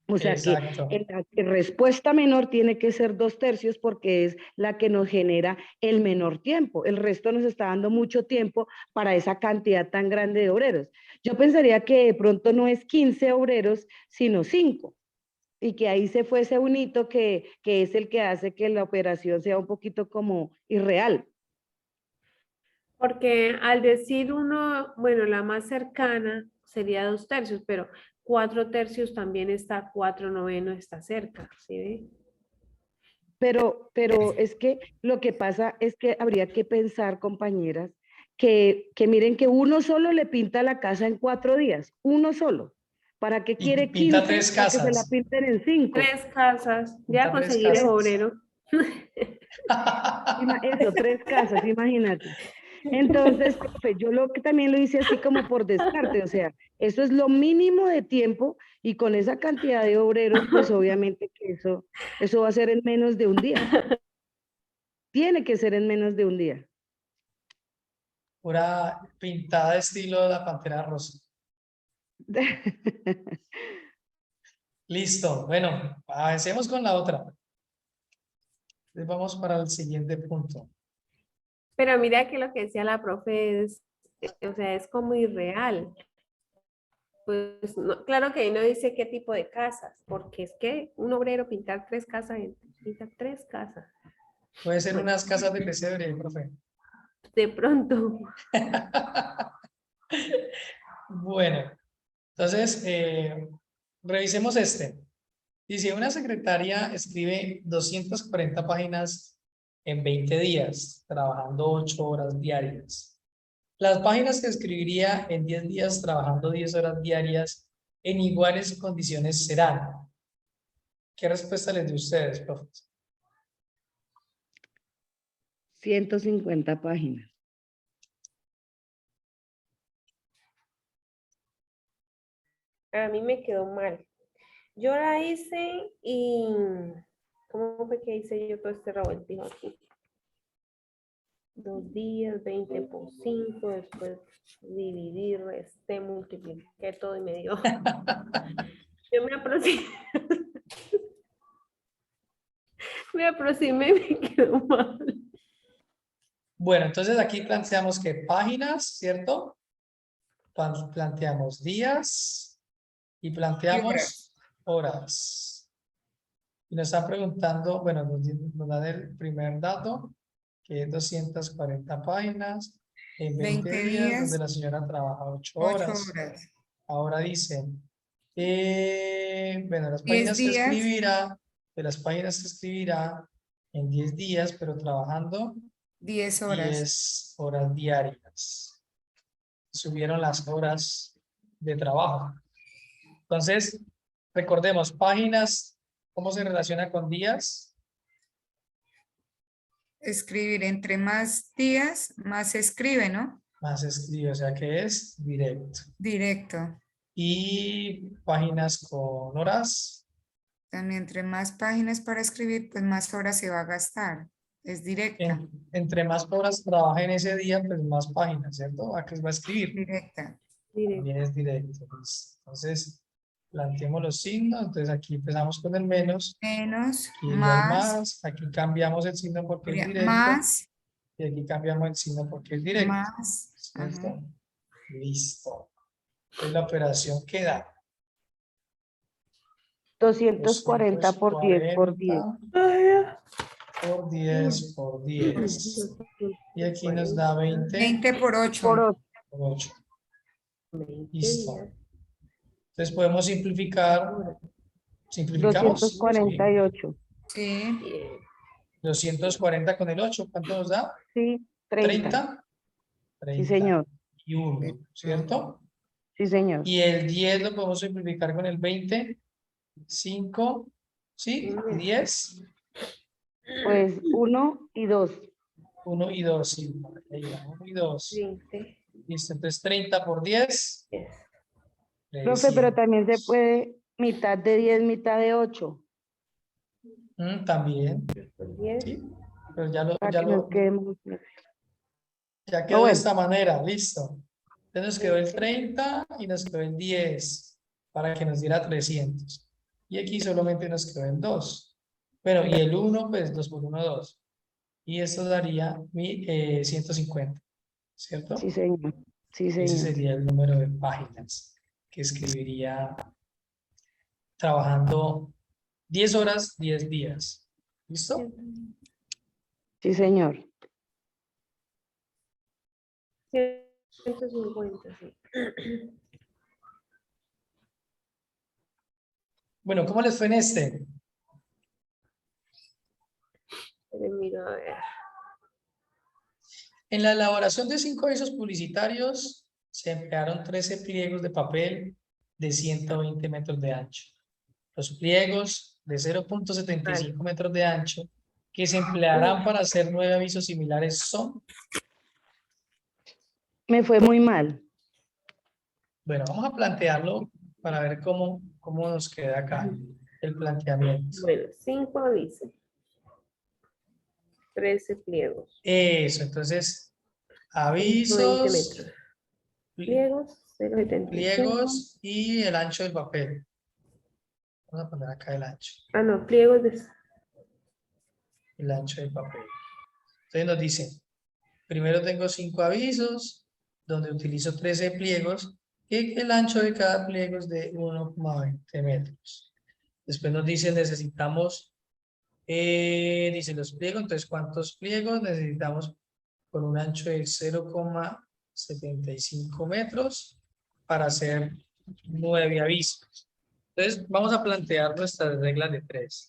O sea que Exacto. la respuesta menor tiene que ser 2/3 porque es la que nos genera el menor tiempo. El resto nos está dando mucho tiempo para esa cantidad tan grande de obreros. Yo pensaría que de pronto no es 15 obreros, sino 5. Y que ahí se fuese un hito que es el que hace que la operación sea un poquito como irreal. Porque al decir uno, bueno, la más cercana sería 2/3, pero 4/3 también está, 4/9 está cerca, ¿sí ve? Pero es que lo que pasa es que habría que pensar, compañeras, que miren que uno solo le pinta la casa en 4 días, uno solo. ¿Para qué Y quiere pinta 15 tres para que se la casas. pinten en 5? 3 casas, ya Pinta tres conseguir el casas. obrero. Eso, 3 casas, imagínate. Entonces, profe, yo también lo hice así como por descarte, o sea, eso es lo mínimo de tiempo y con esa cantidad de obreros, pues obviamente que eso va a ser en menos de un día. Tiene que ser en menos de un día. Pura pintada estilo de la Pantera Rosa. Listo. Bueno, avancemos con la otra. Entonces vamos para el siguiente punto. Pero mira que lo que decía la profe es, o sea, es como irreal. Pues claro que ahí no dice qué tipo de casas, porque es que un obrero pintar 3 casas, pinta 3 casas. Puede ser Bueno, unas casas de pesebre, profe. de pronto. Bueno, entonces revisemos este. Dice, una secretaria escribe 240 páginas en 20 días, trabajando 8 horas diarias. Las páginas que escribiría en 10 días, trabajando 10 horas diarias, en iguales condiciones serán. ¿Qué respuesta les dio ustedes, profe? 150 páginas. A mí me quedó mal. Yo la hice y... ¿Cómo fue que hice yo todo este revoltijo aquí? 2 días, 20 por 5, después dividí, resté, multipliqué todo y me dio. Yo me aproximé. Me aproximé y me quedó mal. Bueno, entonces aquí planteamos que páginas, ¿cierto? Planteamos días y Y horas. planteamos horas. Y nos está preguntando, bueno, nos da el primer dato, que es 240 páginas en 20 20 días, donde días, la señora trabaja 8 8 horas. horas. Ahora dice, bueno, las 10 páginas que días, escribirá, de las páginas que escribirá en 10 días, pero trabajando 10 horas. 10 horas diarias. Subieron las horas de trabajo. Entonces, recordemos, páginas, ¿cómo se relaciona con días? Escribir entre más días, más se escribe, ¿no? Más escribe, o sea que es directo. Directo. Y páginas con horas. También entre más páginas para escribir, pues más horas se va a gastar. Es directa, Entre más horas trabaja en ese día, pues más páginas, ¿cierto? ¿A qué va a escribir? directa. Directo. También es directo. Pues. Entonces, planteemos los signos. Entonces, aquí empezamos con el menos. Menos, Aquí iría el más, más. Aquí cambiamos el signo porque es sería directo. más, Y aquí cambiamos el signo porque es directo. más. ¿Cierto? Ajá. Listo. Entonces, la operación queda 240 por 10 por 10. 240 por 10 por 10. Y aquí nos da 20 20 por 8. Por 8. por 8. 20 Listo. días. Entonces podemos simplificar. ¿Simplificamos? Sí. 248. Sí. 240 con el 8. ¿Cuánto nos da? Sí, 30. 30. Sí, señor. Y 1, ¿cierto? Sí, señor. Y el 10 lo podemos simplificar con el 20. 5, ¿sí? Y 10. Pues 1 y 2. 1 y 2, sí. Ahí va, 1 y 2. 20 Listo, entonces 30 por 10. días. Profe, pero 300. también se puede mitad de 10, mitad de 8. También, Por 10. ¿sí? Pero ya Para que nos quede más fácil. ya No, quedó de bueno. esta manera, listo. Entonces nos quedó el 30 y nos quedó el 10 para que nos diera 300. Y aquí solamente nos quedó el 2. Bueno, y el 1, pues 2 por 1, 2. Y esto daría 150, ¿cierto? Sí, señor. Sí, Ese señor. sería el número de páginas que escribiría trabajando 10 horas, 10 días. ¿Listo? Sí, señor. 150, sí. Bueno, ¿cómo les fue en este? Pero mira, a ver. En la elaboración de 5 avisos publicitarios se emplearon 13 pliegos de papel de 120 metros de ancho. Los pliegos de 0.75 metros de ancho que se emplearán para hacer 9 avisos similares son. Me fue muy mal. Bueno, vamos a plantearlo para ver cómo nos queda acá el planteamiento. Bueno, 5 avisos. 13 pliegos. Eso, entonces, 120 avisos, metros. Pliegos, 0,75. pliegos y el ancho del papel. Vamos a poner acá el ancho. Ah, no, pliegos de... El ancho del papel. Entonces nos dice, primero tengo 5 avisos, donde utilizo 13 pliegos, y el ancho de cada pliego es de 1,20 metros. Después nos dice, necesitamos, dice los pliegos, entonces ¿cuántos pliegos necesitamos? Con un ancho de 0,75 metros para hacer 9 avisos. Entonces vamos a plantear nuestras reglas de 3.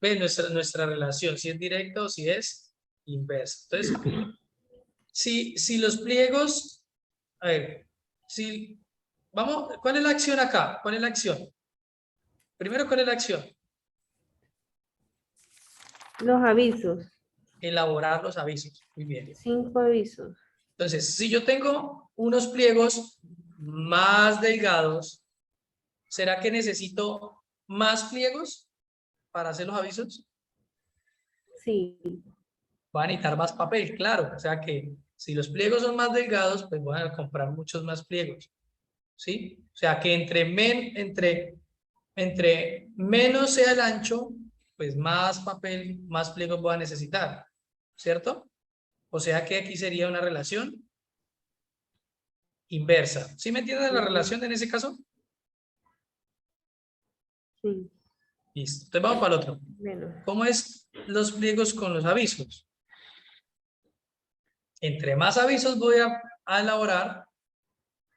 ¿Ves? Nuestra relación, si es directa o si es inversa. Entonces, si los pliegos, a ver, si, vamos, ¿cuál es la acción acá? ¿Cuál es la acción? Primero, ¿cuál es la acción? Los avisos. Elaborar los avisos. Muy bien. 5 avisos. Entonces, si yo tengo unos pliegos más delgados, ¿será que necesito más pliegos para hacer los avisos? Sí. Voy a necesitar más papel, claro. O sea que si los pliegos son más delgados, pues voy a comprar muchos más pliegos. ¿Sí? O sea que entre menos sea el ancho, pues más papel, más pliegos voy a necesitar. ¿Cierto? O sea que aquí sería una relación inversa. ¿Sí me entienden la relación en ese caso? Sí. Listo. Entonces vamos para el otro. Menos. ¿Cómo es los pliegos con los avisos? Entre más avisos voy a elaborar,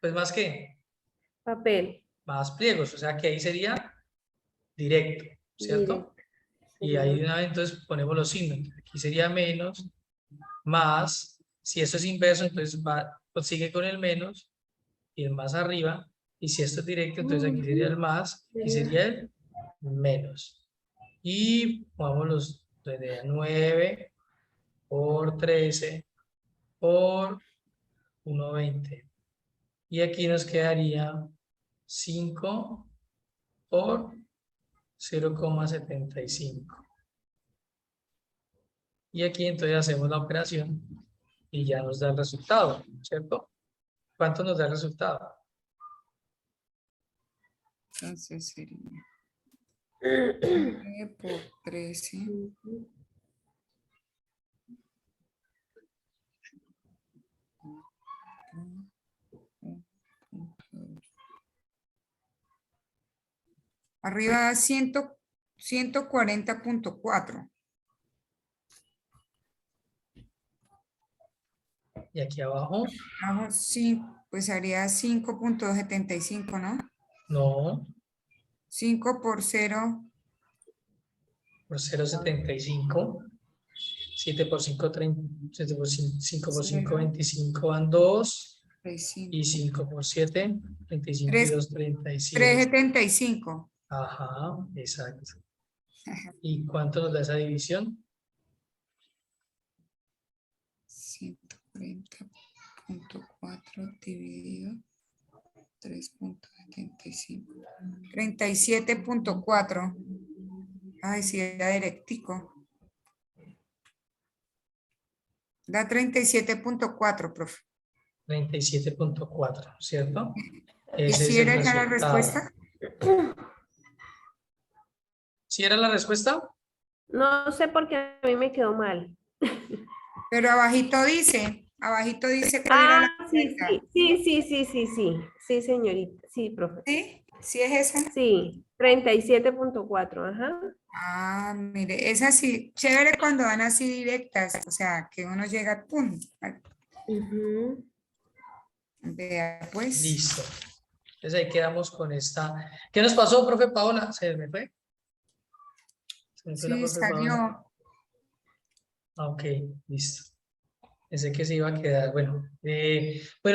pues más que Papel. más pliegos. O sea que ahí sería directo, ¿cierto? Directo. Y ahí de una vez entonces ponemos los signos. Aquí sería menos, más. Si esto es inverso, entonces pues sigue con el menos y el más arriba. Y si esto es directo, entonces aquí sería el más y sería el menos. Y vamos los de 9 por 13 por 1,20. Y aquí nos quedaría 5 por 0,75. Y aquí entonces hacemos la operación y ya nos da el resultado, ¿cierto? ¿Cuánto nos da el resultado? Entonces sería 9 por 13. Arriba 140.4. Y aquí abajo, Abajo sí, pues haría 5.75, ¿no? no, 5 por 0. por 0,75. 7 por 5, 30, 7 por 5 por 5, 25 van 2. Y 5 por 7, 35 y 2, 37. 3.75. Ajá, exacto. ¿Y cuánto nos da esa división? 140.4 dividido 3.75. 37.4. Ay, sí, era directico. Da 37.4, profe. 37.4, ¿cierto? ¿Y Ese es si el era esa la resultado. respuesta? ¿Sí era la respuesta? No sé por qué a mí me quedó mal. Pero abajito dice cuál era la Sí, respuesta. sí, señorita, sí, profe. ¿Sí? ¿Sí es esa? Sí, 37.4, ajá. Ah, mire, es así, chévere cuando van así directas, o sea, que uno llega, pum. Ujú. Vea, pues. Listo. Entonces ahí quedamos con esta. ¿Qué nos pasó, profe Paola? ¿Se me fue? ¿Se me fue la Sí, profe Paola? salió. Ah, ok, listo. Pensé que se iba a quedar. Bueno,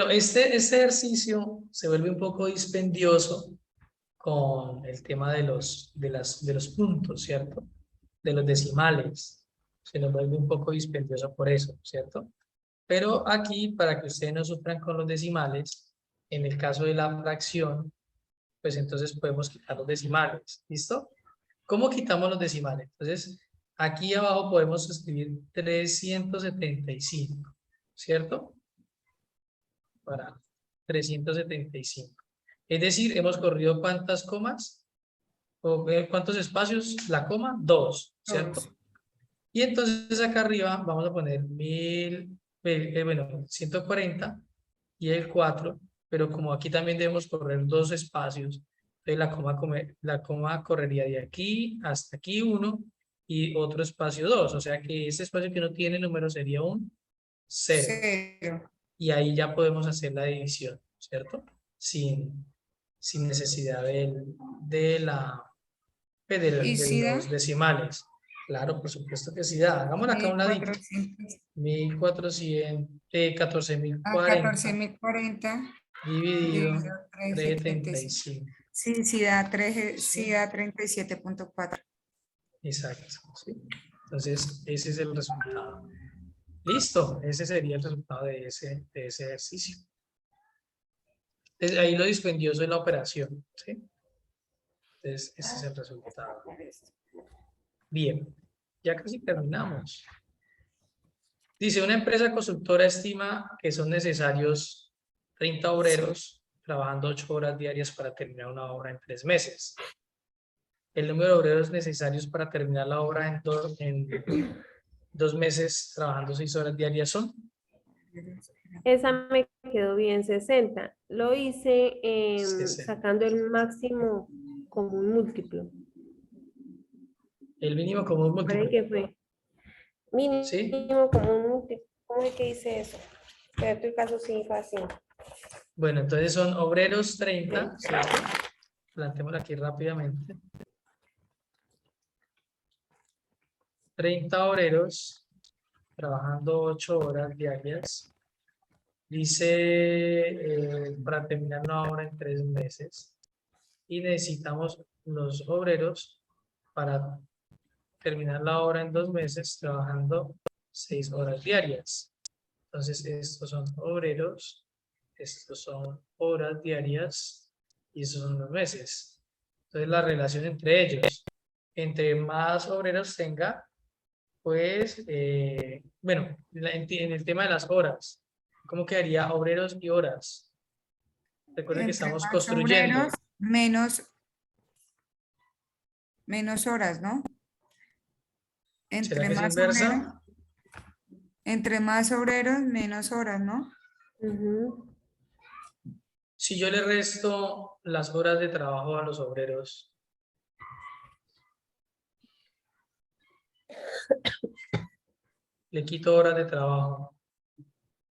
este ejercicio se vuelve un poco dispendioso con el tema de los puntos, ¿cierto? De los decimales. Se nos vuelve un poco dispendioso por eso, ¿cierto? Pero aquí, para que ustedes no sufran con los decimales, en el caso de la fracción, pues entonces podemos quitar los decimales, ¿listo? ¿Cómo quitamos los decimales? Entonces, aquí abajo podemos escribir 375, ¿cierto? Para 375. Es decir, hemos corrido ¿cuántas comas? ¿O cuántos espacios? La coma, 2, ¿cierto? Dos. Y entonces acá arriba vamos a poner 140 y el 4, pero como aquí también debemos correr 2 espacios, entonces la coma correría de aquí hasta aquí 1 y otro espacio 2, o sea que ese espacio que no tiene número sería un 0. 0. Y ahí ya podemos hacer la división, ¿cierto? Sin necesidad ¿Y de si da? los decimales. Claro, por supuesto que sí da. Hagámoslo acá a un ladito. 1400. 1440 14.040 dividido dividido 375. 3.75. Sí, da 3, Sí, sí da 37.4. exacto. ¿Sí? Entonces, ese es el resultado. Listo, ese sería el resultado de ese ejercicio. Entonces, ahí lo dispendioso es la operación. ¿Sí? Entonces, ese es el resultado. Bien, ya casi terminamos. Dice, una empresa constructora estima que son necesarios 30 obreros trabajando 8 horas diarias para terminar una obra en 3 meses. El número de obreros necesarios para terminar la obra en 2 meses trabajando 6 horas diarias son. Esa me quedó bien, 60. Lo hice 60. sacando el máximo común múltiplo. El mínimo común múltiplo. ¿Qué fue? ¿Sí? Mínimo común múltiplo. ¿Cómo es que hice eso? Pero tu caso sí fue así. Bueno, entonces son obreros 30, ¿cierto? Plantémoslo aquí rápidamente. 30 obreros trabajando 8 horas diarias. Dice para terminar una obra en 3 meses. Y necesitamos los obreros para terminar la obra en 2 meses trabajando 6 horas diarias. Entonces, estos son obreros, estos son horas diarias y esos son los meses. Entonces la relación entre ellos, entre más obreros tenga, pues, bueno, en el tema de las horas, ¿cómo quedaría obreros y horas? Recuerden que Entre estamos más construyendo. obreros, menos horas, ¿no? ¿Será Entre que es más obreros, inversa? menos horas, ¿no? Ujú. Si yo le resto las horas de trabajo a los obreros, le quito horas de trabajo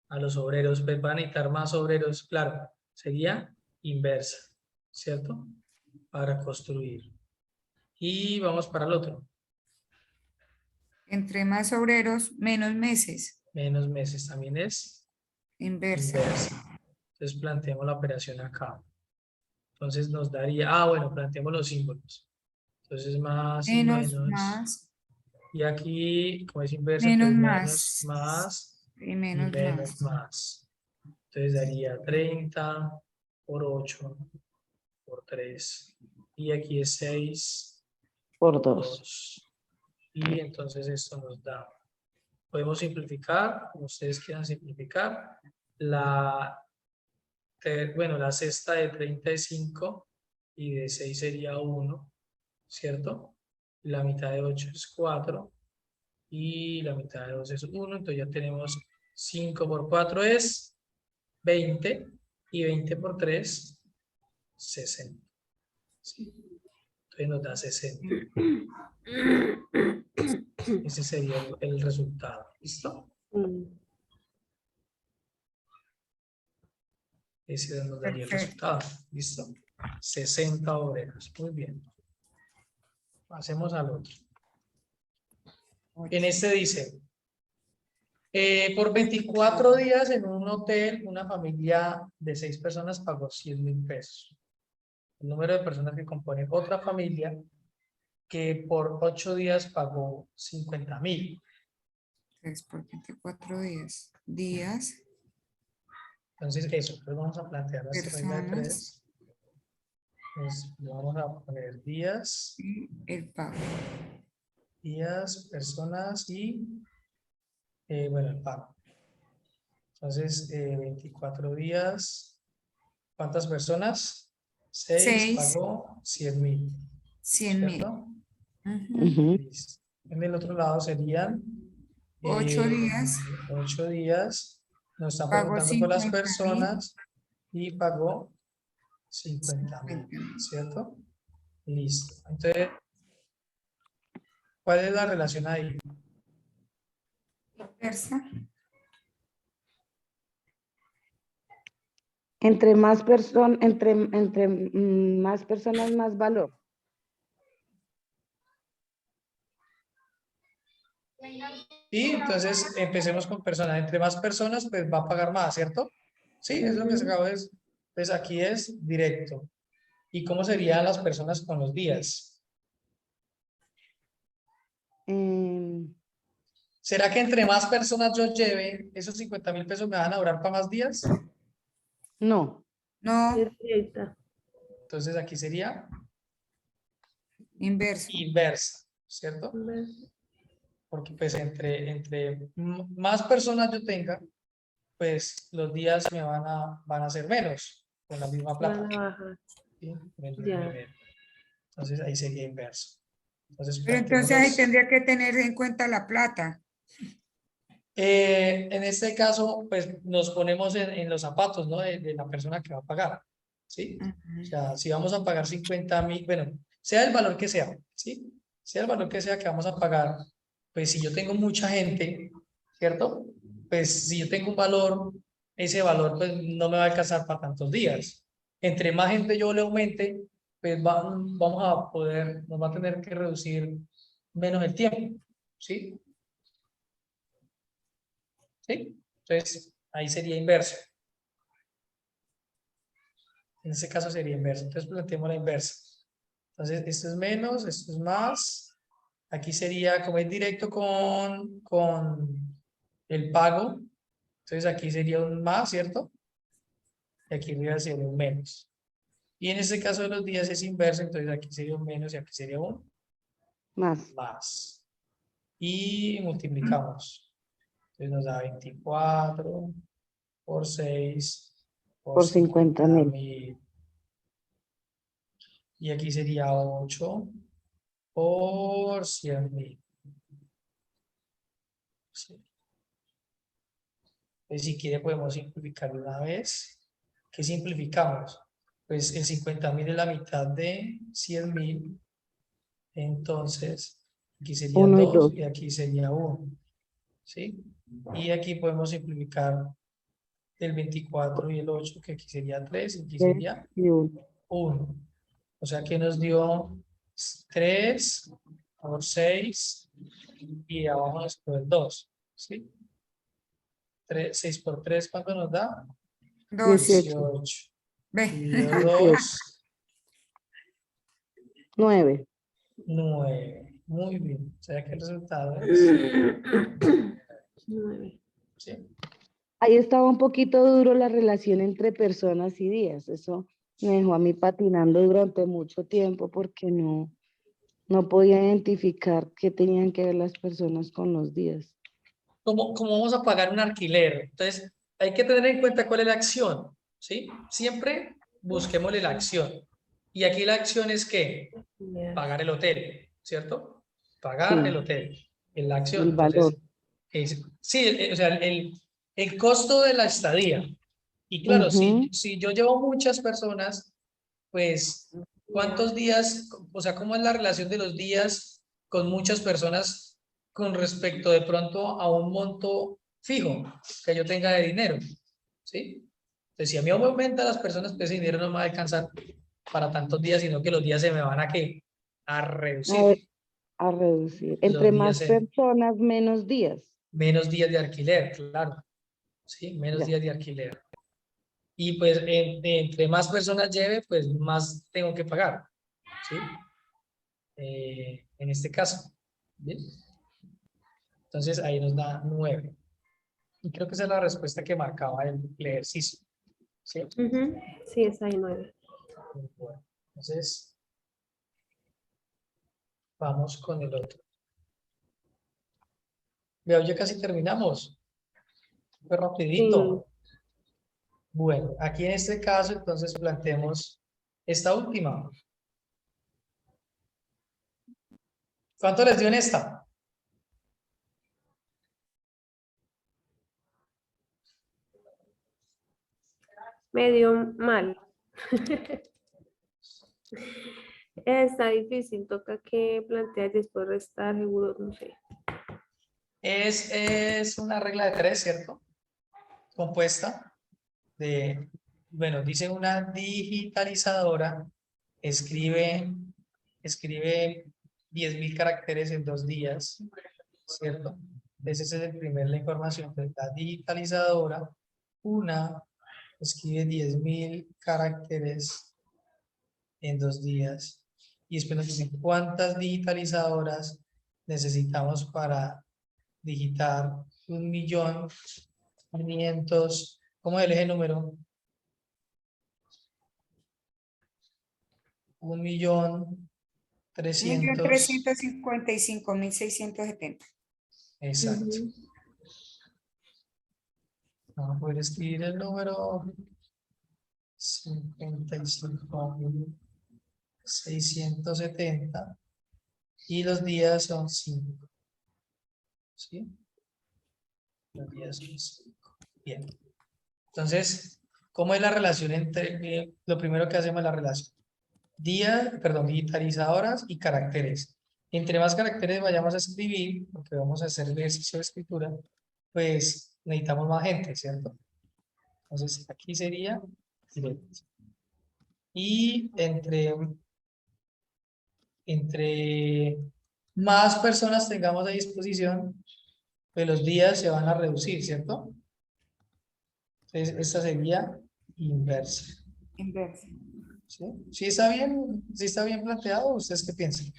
a los obreros, pues van a necesitar más obreros, claro, sería inversa, ¿cierto? Para construir. Y vamos para el otro, Entre más obreros, menos meses. menos meses también es Inversa. inversa. Entonces planteamos la operación acá. Entonces nos daría, bueno, planteemos los símbolos. Entonces más y Menos, menos. más, Y aquí, como es inversa, menos, entonces menos, más. más Y y menos, menos, más. más. Entonces daría 30 por 8 por 3. Y aquí es 6 Por por 2. 2. Y entonces esto nos da. Podemos simplificar, como ustedes quieran simplificar. Bueno, la cesta de 35 y de 6 sería 1, ¿cierto? La mitad de 8 es 4 y la mitad de 2 es 1, entonces ya tenemos 5 por 4 es 20 y 20 por 3, 60. ¿Sí? Entonces nos da 60. Ese sería el resultado. ¿Listo? Mm. Ese nos daría el Perfecto. resultado. ¿Listo? 60 obreros. Muy bien. Pasemos al otro. En este dice, por 24 días en un hotel, una familia de 6 personas pagó 100.000 pesos. El número de personas que compone otra familia que por 8 días pagó 50.000. 3 por 24 días. Días, Entonces eso, pues vamos a plantear nuestra regla de personas 3. Pues vamos a poner días, y el pago. personas y, bueno, el pago. Entonces, 24 días, ¿cuántas personas? 6 6, pagó 100.000, 100.000. ¿cierto? Ujú. Listo. En el otro lado serían 8 días, 8 días. Nos está pago preguntando por las 50.000. personas y pagó 50.000, 50.000. ¿cierto? Listo. Entonces, ¿cuál es la relación ahí? Inversa. Entre más más personas, más valor. Y entonces empecemos con personas. Entre más personas, pues va a pagar más, ¿cierto? Sí, es lo que se Ujú. acabó de decir. Pues aquí es directo. ¿Y cómo serían las personas con los días? Em, ¿Será que entre más personas yo lleve, esos 50.000 pesos me van a durar para más días? no. No, Es directa. Entonces aquí sería inverso. inversa, ¿cierto? Porque pues entre más personas yo tenga, pues los días me van a ser menos con la misma Van plata. a bajar. ¿Sí? Ya. Entonces ahí sería inverso. Entonces Pero entonces ahí planteémoslos. tendría que tener en cuenta la plata. En este caso, pues nos ponemos en los zapatos, ¿no? De la persona que va a pagar, ¿sí? O Ujú. sea, si vamos a pagar 50.000, bueno, sea el valor que sea, ¿sí? Sea el valor que sea que vamos a pagar, pues si yo tengo mucha gente, ¿cierto? Pues si yo tengo un valor, ese valor pues no me va a alcanzar para tantos días. Entre más gente yo le aumente, pues vamos a poder, nos va a tener que reducir menos el tiempo, ¿sí? ¿Sí? Entonces, ahí sería inverso. En ese caso sería inverso. Entonces, planteemos la inversa. Entonces, esto es menos, esto es más. Aquí sería, como es directo con el pago, entonces aquí sería un más, ¿cierto? Y aquí arriba sería un menos. Y en este caso de los días es inverso, entonces aquí sería un menos y aquí sería un Más. más. Y multiplicamos. Entonces nos da 24 por 6 por Por 50.000. 50.000. Y aquí sería 8 por 100.000. Sí. Entonces, si quiere podemos simplificar una vez. ¿Qué simplificamos? Pues el 50.000 es la mitad de 100.000. Entonces, aquí sería 1 y 2 2. y aquí sería 1. ¿Sí? Y aquí podemos simplificar el 24 y el 8, que aquí sería 3 y aquí 3 sería y 1. 1. O sea que nos dio 3 por 6 y abajo nos quedó el 2. ¿Sí? 6 por 3, ¿cuánto nos da? 2. 18. Ve. Dividido 18. 2, 9. 9. Muy bien. O sea que el resultado es 9. ¿sí? Ahí estaba un poquito duro la relación entre personas y días. Eso me dejó a mí patinando durante mucho tiempo porque no podía identificar qué tenían que ver las personas con los días. ¿Cómo vamos a pagar un alquiler? Entonces, hay que tener en cuenta cuál es la acción, ¿sí? Siempre busquémosle la acción. Y aquí la acción es ¿qué? Pagar el hotel, ¿cierto? Pagar el Sí, hotel en la acción. el valor. Entonces, sí, o sea, el costo de la estadía. Y claro, Ujú. si yo llevo muchas personas, pues, ¿cuántos días, o sea, cómo es la relación de los días con muchas personas con respecto de pronto a un monto fijo que yo tenga de dinero? ¿Sí? Entonces, si a mí me aumenta las personas, pues ese dinero no me va a alcanzar para tantos días, sino que los días se me van a ¿qué? A A, reducir. a reducir. Los Entre días más en personas, menos días. menos días de alquiler, claro. ¿Sí? Menos Ya. días de alquiler. Y pues entre más personas lleve, pues más tengo que pagar. ¿Sí? En este caso. ¿Bien? Entonces ahí nos da 9. Y creo que esa es la respuesta que marcaba el ejercicio. ¿Sí? Sí, es ahí 9. Bueno, entonces vamos con el otro. Veo, ya casi terminamos. Fue Sí. rapidito. Bueno, aquí en este caso entonces planteemos esta última. ¿Cuánto les dio en esta? Medio mal. Está difícil, toca que plantear y después restar, seguro, no sé. Es una regla de 3, ¿cierto? Compuesta de, bueno, dice una digitalizadora, escribe 10.000 caracteres en 2 días, ¿cierto? Ese es el primer, la información. Entonces, la digitalizadora, una, escribe 10.000 caracteres en 2 días. Y después nos dicen cuántas digitalizadoras necesitamos para digitar 1.500.000. ¿Cómo es el eje número? 1.300.000. 1.355.670. Exacto. Vamos a poder escribir el número 55.670 y los días son 5. ¿Sí? Los días son 5. Bien. Entonces, ¿cómo es la relación entre, lo primero que hacemos es la relación? Digitalizadoras y caracteres. Entre más caracteres vayamos a escribir, porque vamos a hacer el ejercicio de escritura, pues necesitamos más gente, ¿cierto? Entonces, aquí sería directo. Y entre más personas tengamos a disposición, pues los días se van a reducir, ¿cierto? Entonces, esta sería inversa. Inverso. ¿Sí? ¿Sí está bien? ¿Sí está bien planteado? ¿Ustedes qué piensan?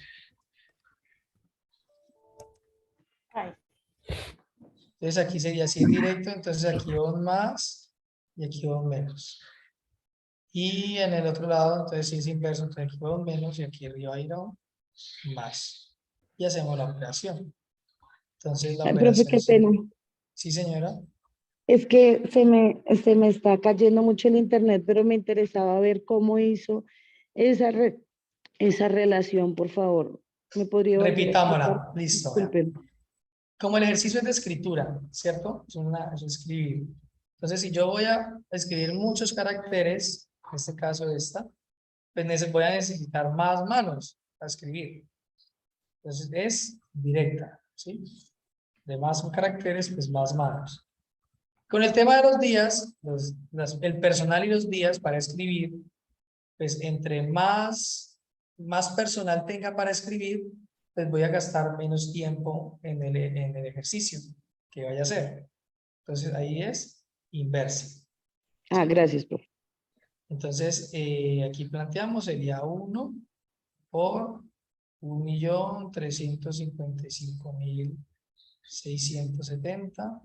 Entonces aquí sería así directo, entonces aquí va un más y aquí va un menos. Y en el otro lado, entonces si es inverso, entonces aquí va un menos y aquí arriba va a ir a un más. Y hacemos la operación. Entonces la Ay, profe, operación qué pena. sí, señora. Es que se me está cayendo mucho el internet, pero me interesaba ver cómo hizo esa, esa relación, por favor. ¿Me podría volver a explicar? Repitámosla. Listo. Vea. Disculpen. Como el ejercicio es de escritura, ¿cierto? Es escribir. Entonces, si yo voy a escribir muchos caracteres, en este caso esta, pues voy a necesitar más manos para escribir. Entonces, es directa, ¿sí? De más caracteres, pues más manos. Con el tema de los días, el personal y los días para escribir, pues entre más personal tenga para escribir, pues voy a gastar menos tiempo en el ejercicio que vaya a hacer. Entonces ahí es inversa. Ah, gracias, profe. Entonces aquí planteamos sería 1 por 1.355.670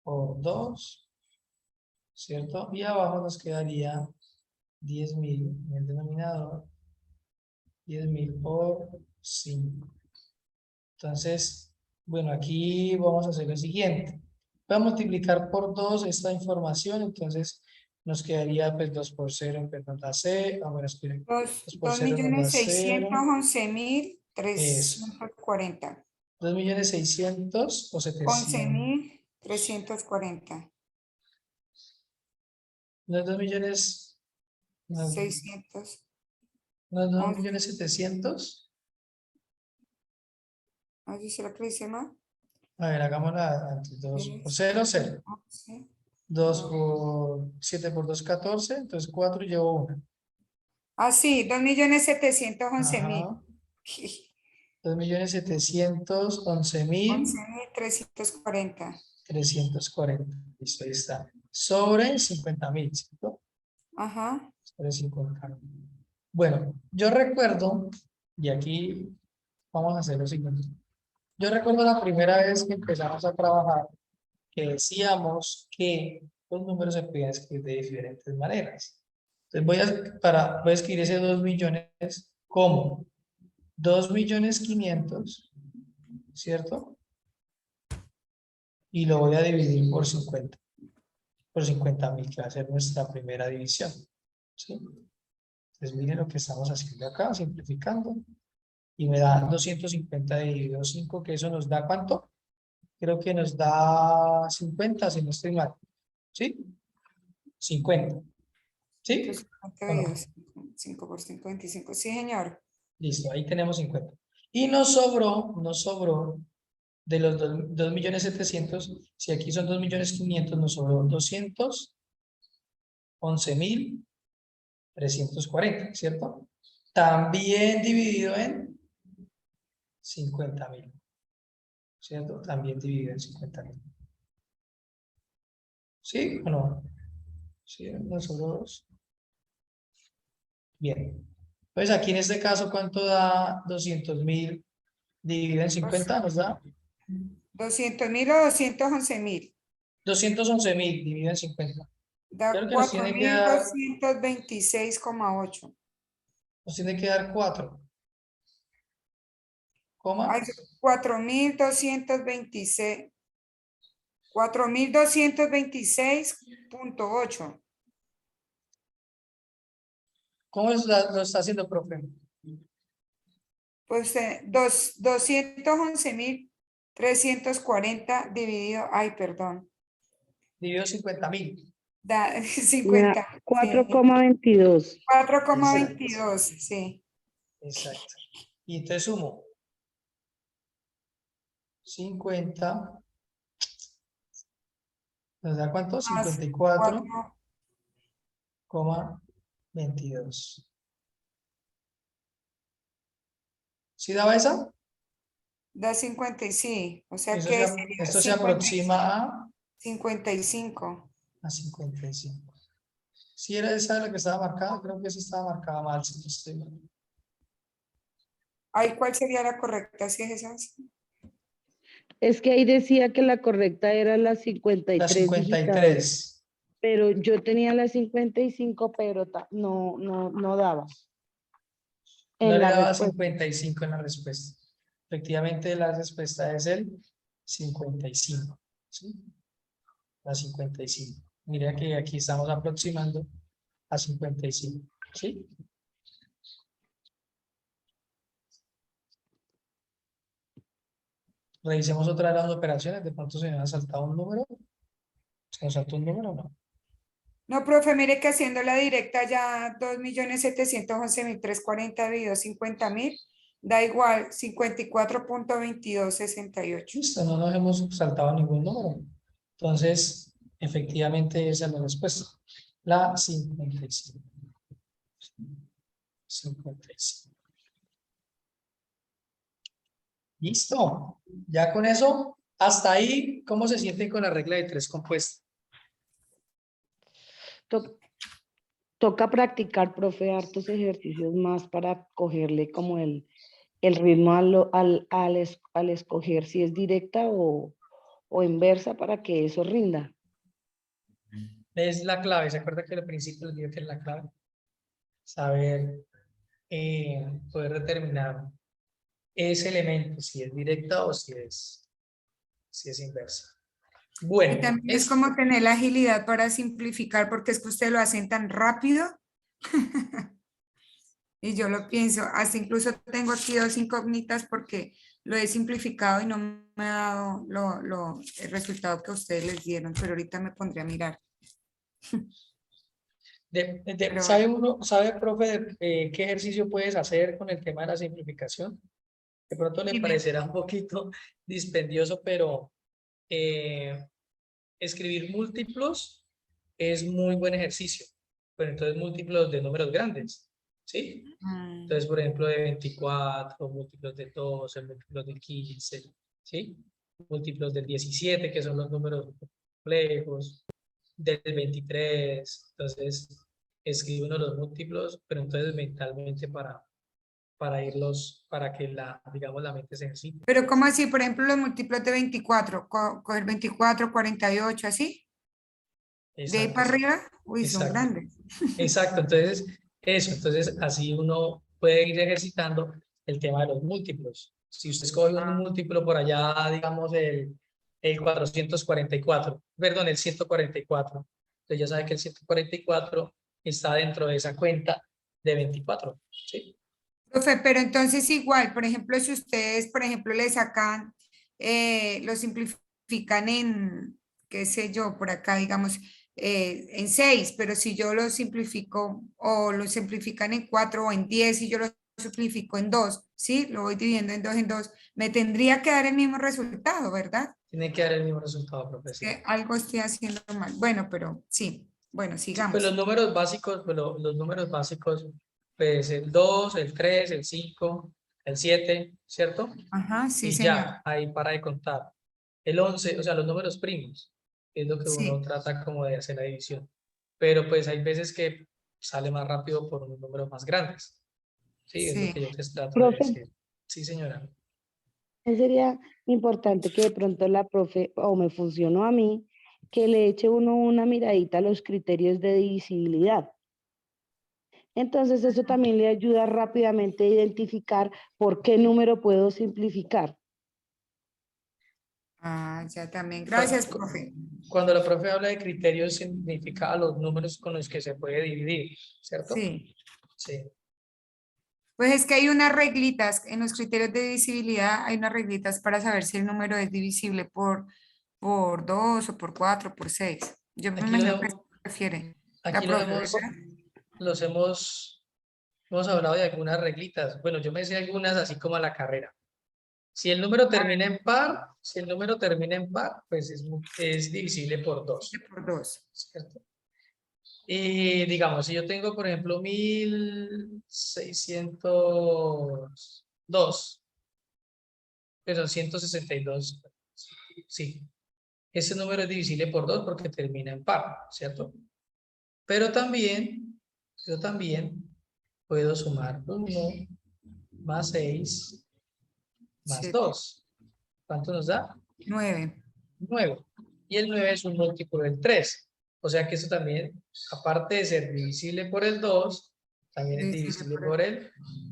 por 2, ¿cierto? Y abajo nos quedaría 10.000 en el denominador, 10.000 por 5. Entonces, bueno, aquí vamos a hacer lo siguiente. Voy a multiplicar por 2 esta información, entonces nos quedaría pues 2 por 0, perdón, da C, ahora esperen, 2 por 0 nos da 0, 2.611.340. 2.600.000 o 700, 11.340. no es 2 millones, no, 600. no es 2.700.000, ¿Así será que dice más? a ver, hagámosla antes, 2 por 0, 0, 2 por 7 por 2, 14, entonces 4 y llevo 1. Ah, sí, 2.711.000. Ajá. 2.711.000 11.340. 340. Listo, ahí está. Sobre 50.000, ¿cierto? Ajá. Sobre 50.000. Bueno, yo recuerdo, y aquí vamos a hacer lo siguiente. Yo recuerdo la primera vez que empezamos a trabajar, que decíamos que los números se podían escribir de diferentes maneras. Entonces voy a escribir ese 2 millones como 2.500.000, ¿cierto? Y lo voy a dividir por 50. Por 50.000, que va a ser nuestra primera división, ¿sí? Entonces miren lo que estamos haciendo acá, simplificando. Y me da 250 dividido 5, que eso nos da ¿cuánto? Creo que nos da 50, si no estoy mal. ¿Sí? 50. ¿Sí? 5 por 5, 25. Sí, señor. Listo, ahí tenemos 50. Y nos sobró de los 2.700.000, si aquí son 2.500.000, nos sobró 211.340, ¿cierto? También dividido en 50.000, ¿cierto? También dividido en 50.000. ¿Sí o no? ¿Sí? Nos sobró 2. Bien. Pues aquí en este caso, ¿cuánto da 200.000 dividido en 50? Nos da 200.000 o 211.000. 211.000 dividido en 50. Da Creo que nos tiene que dar 4.226,8. 4, coma. Hay 4.226. 4.226.8. ¿Cómo lo está haciendo, profe? Pues 211.340 dividido, ay, perdón, Dividido 50.000. da Me da 50, sí, 4,22. 4,22, sí. Exacto. Y entonces sumo 50. ¿Nos da cuánto? Más 54,22. ¿Sí daba esa? da 50, sí, o sea Eso que sería esto se aproxima 55. a 55. Si era esa la que estaba marcada, creo que esa estaba marcada mal, si no estoy mal. Ay, ¿cuál sería la correcta? Si es esa. Es que ahí decía que la correcta era la La 53 digitados. 53. pero yo tenía las 55, pero no daba No en le la daba respuesta. 55 en la respuesta. Efectivamente, la respuesta es el 55. ¿Sí? La 55. Mira que aquí estamos aproximando a 55. ¿Sí? Revisemos otra de las operaciones. De pronto se me ha saltado un número. ¿Se nos saltó un número o no? No, profe, mire que haciendo la directa ya 2.711.340 dividido 50.000 da igual 54.2268. Listo, no nos hemos saltado ningún número. Entonces, efectivamente, esa es la respuesta. La 55. 55. Listo. Ya con eso, hasta ahí, ¿cómo se sienten con la regla de 3 compuesta? To- Toca practicar, profe, hartos ejercicios más para cogerle como el ritmo al escoger si es directa o inversa para que eso rinda. Es la clave. ¿Se acuerda que al principio les dije que es la clave? Saber poder determinar ese elemento, si es directa o si es inversa. Y Bueno, también es como tener la agilidad para simplificar, porque es que ustedes lo hacen tan rápido. Y yo lo pienso, hasta incluso tengo aquí dos incógnitas porque lo he simplificado y no me ha dado el resultado que ustedes les dieron, pero ahorita me pondré a mirar. Pero ¿sabe uno, sabe, profe, qué ejercicio puedes hacer con el tema de la simplificación? De pronto le dime. parecerá un poquito dispendioso, pero escribir múltiplos es muy buen ejercicio. Pero entonces múltiplos de números grandes, ¿sí? Entonces, por ejemplo, de 24, múltiplos de 12, múltiplos de 15, ¿sí? Múltiplos del 17, que son los números complejos, del 23. Entonces, escribe uno los múltiplos, pero entonces mentalmente para irlos, para que digamos, la mente se ejercite. Pero ¿cómo así? Por ejemplo, los múltiplos de 24, coger 24, 48, así. De ahí Exacto, para arriba, uy, son exacto, grandes. exacto. Entonces, entonces así uno puede ir ejercitando el tema de los múltiplos. Si usted escoge un Ah, múltiplo por allá, digamos el 444, perdón, el 144, entonces ya sabe que el 144 está dentro de esa cuenta de 24, ¿sí? profe, pero entonces igual, por ejemplo, si ustedes, por ejemplo, le sacan, lo simplifican en, qué sé yo, por acá, digamos, en 6, pero si yo lo simplifico o lo simplifican en 4 o en 10 y yo lo simplifico en 2, ¿sí? Lo voy dividiendo en dos, me tendría que dar el mismo resultado, ¿verdad? Tiene que dar el mismo resultado, Es profesor. que algo estoy haciendo mal. Bueno, pero sí, bueno, Sí, pues los sigamos. números básicos, los números básicos, pues el 2, el 3, el 5, el 7, ¿cierto? Ajá, sí, Y señor. ya, ahí para de contar. El 11, o sea, los números primos, es lo que uno Sí, trata como de hacer la división. Pero pues hay veces que sale más rápido por unos números más grandes. Sí, es lo sí. que yo les trato de Profe, decir. Sí, señora. sería importante que de pronto la profe, o me funcionó a mí, que le eche uno una miradita a los criterios de divisibilidad. Entonces eso también le ayuda rápidamente a identificar por qué número puedo simplificar. Ah, ya también. Cu- Gracias, cu- profe. Cuando la profe habla de criterios, significa los números con los que se puede dividir, ¿cierto? Sí. Sí. Pues es que hay unas reglitas en los criterios de divisibilidad, hay unas reglitas para saber si el número es divisible por 2 o por 4 o por 6. Yo me Aquí imagino que se refiere la aquí profe, ¿verdad? los hemos hablado de algunas reglitas. Bueno, yo me sé algunas así como a la carrera. Si el número termina en par, si el número termina en par, pues es divisible por 2, Por 2. ¿cierto? Y digamos, si yo tengo, por ejemplo, 1602, pero 162, sí, ese número es divisible por 2 porque termina en par, ¿cierto? Pero yo también puedo sumar 1 más 6 más 7, 2. ¿Cuánto nos da? 9. 9. Y el 9 es un múltiplo del 3. O sea que eso también, aparte de ser divisible por el 2, también es divisible por el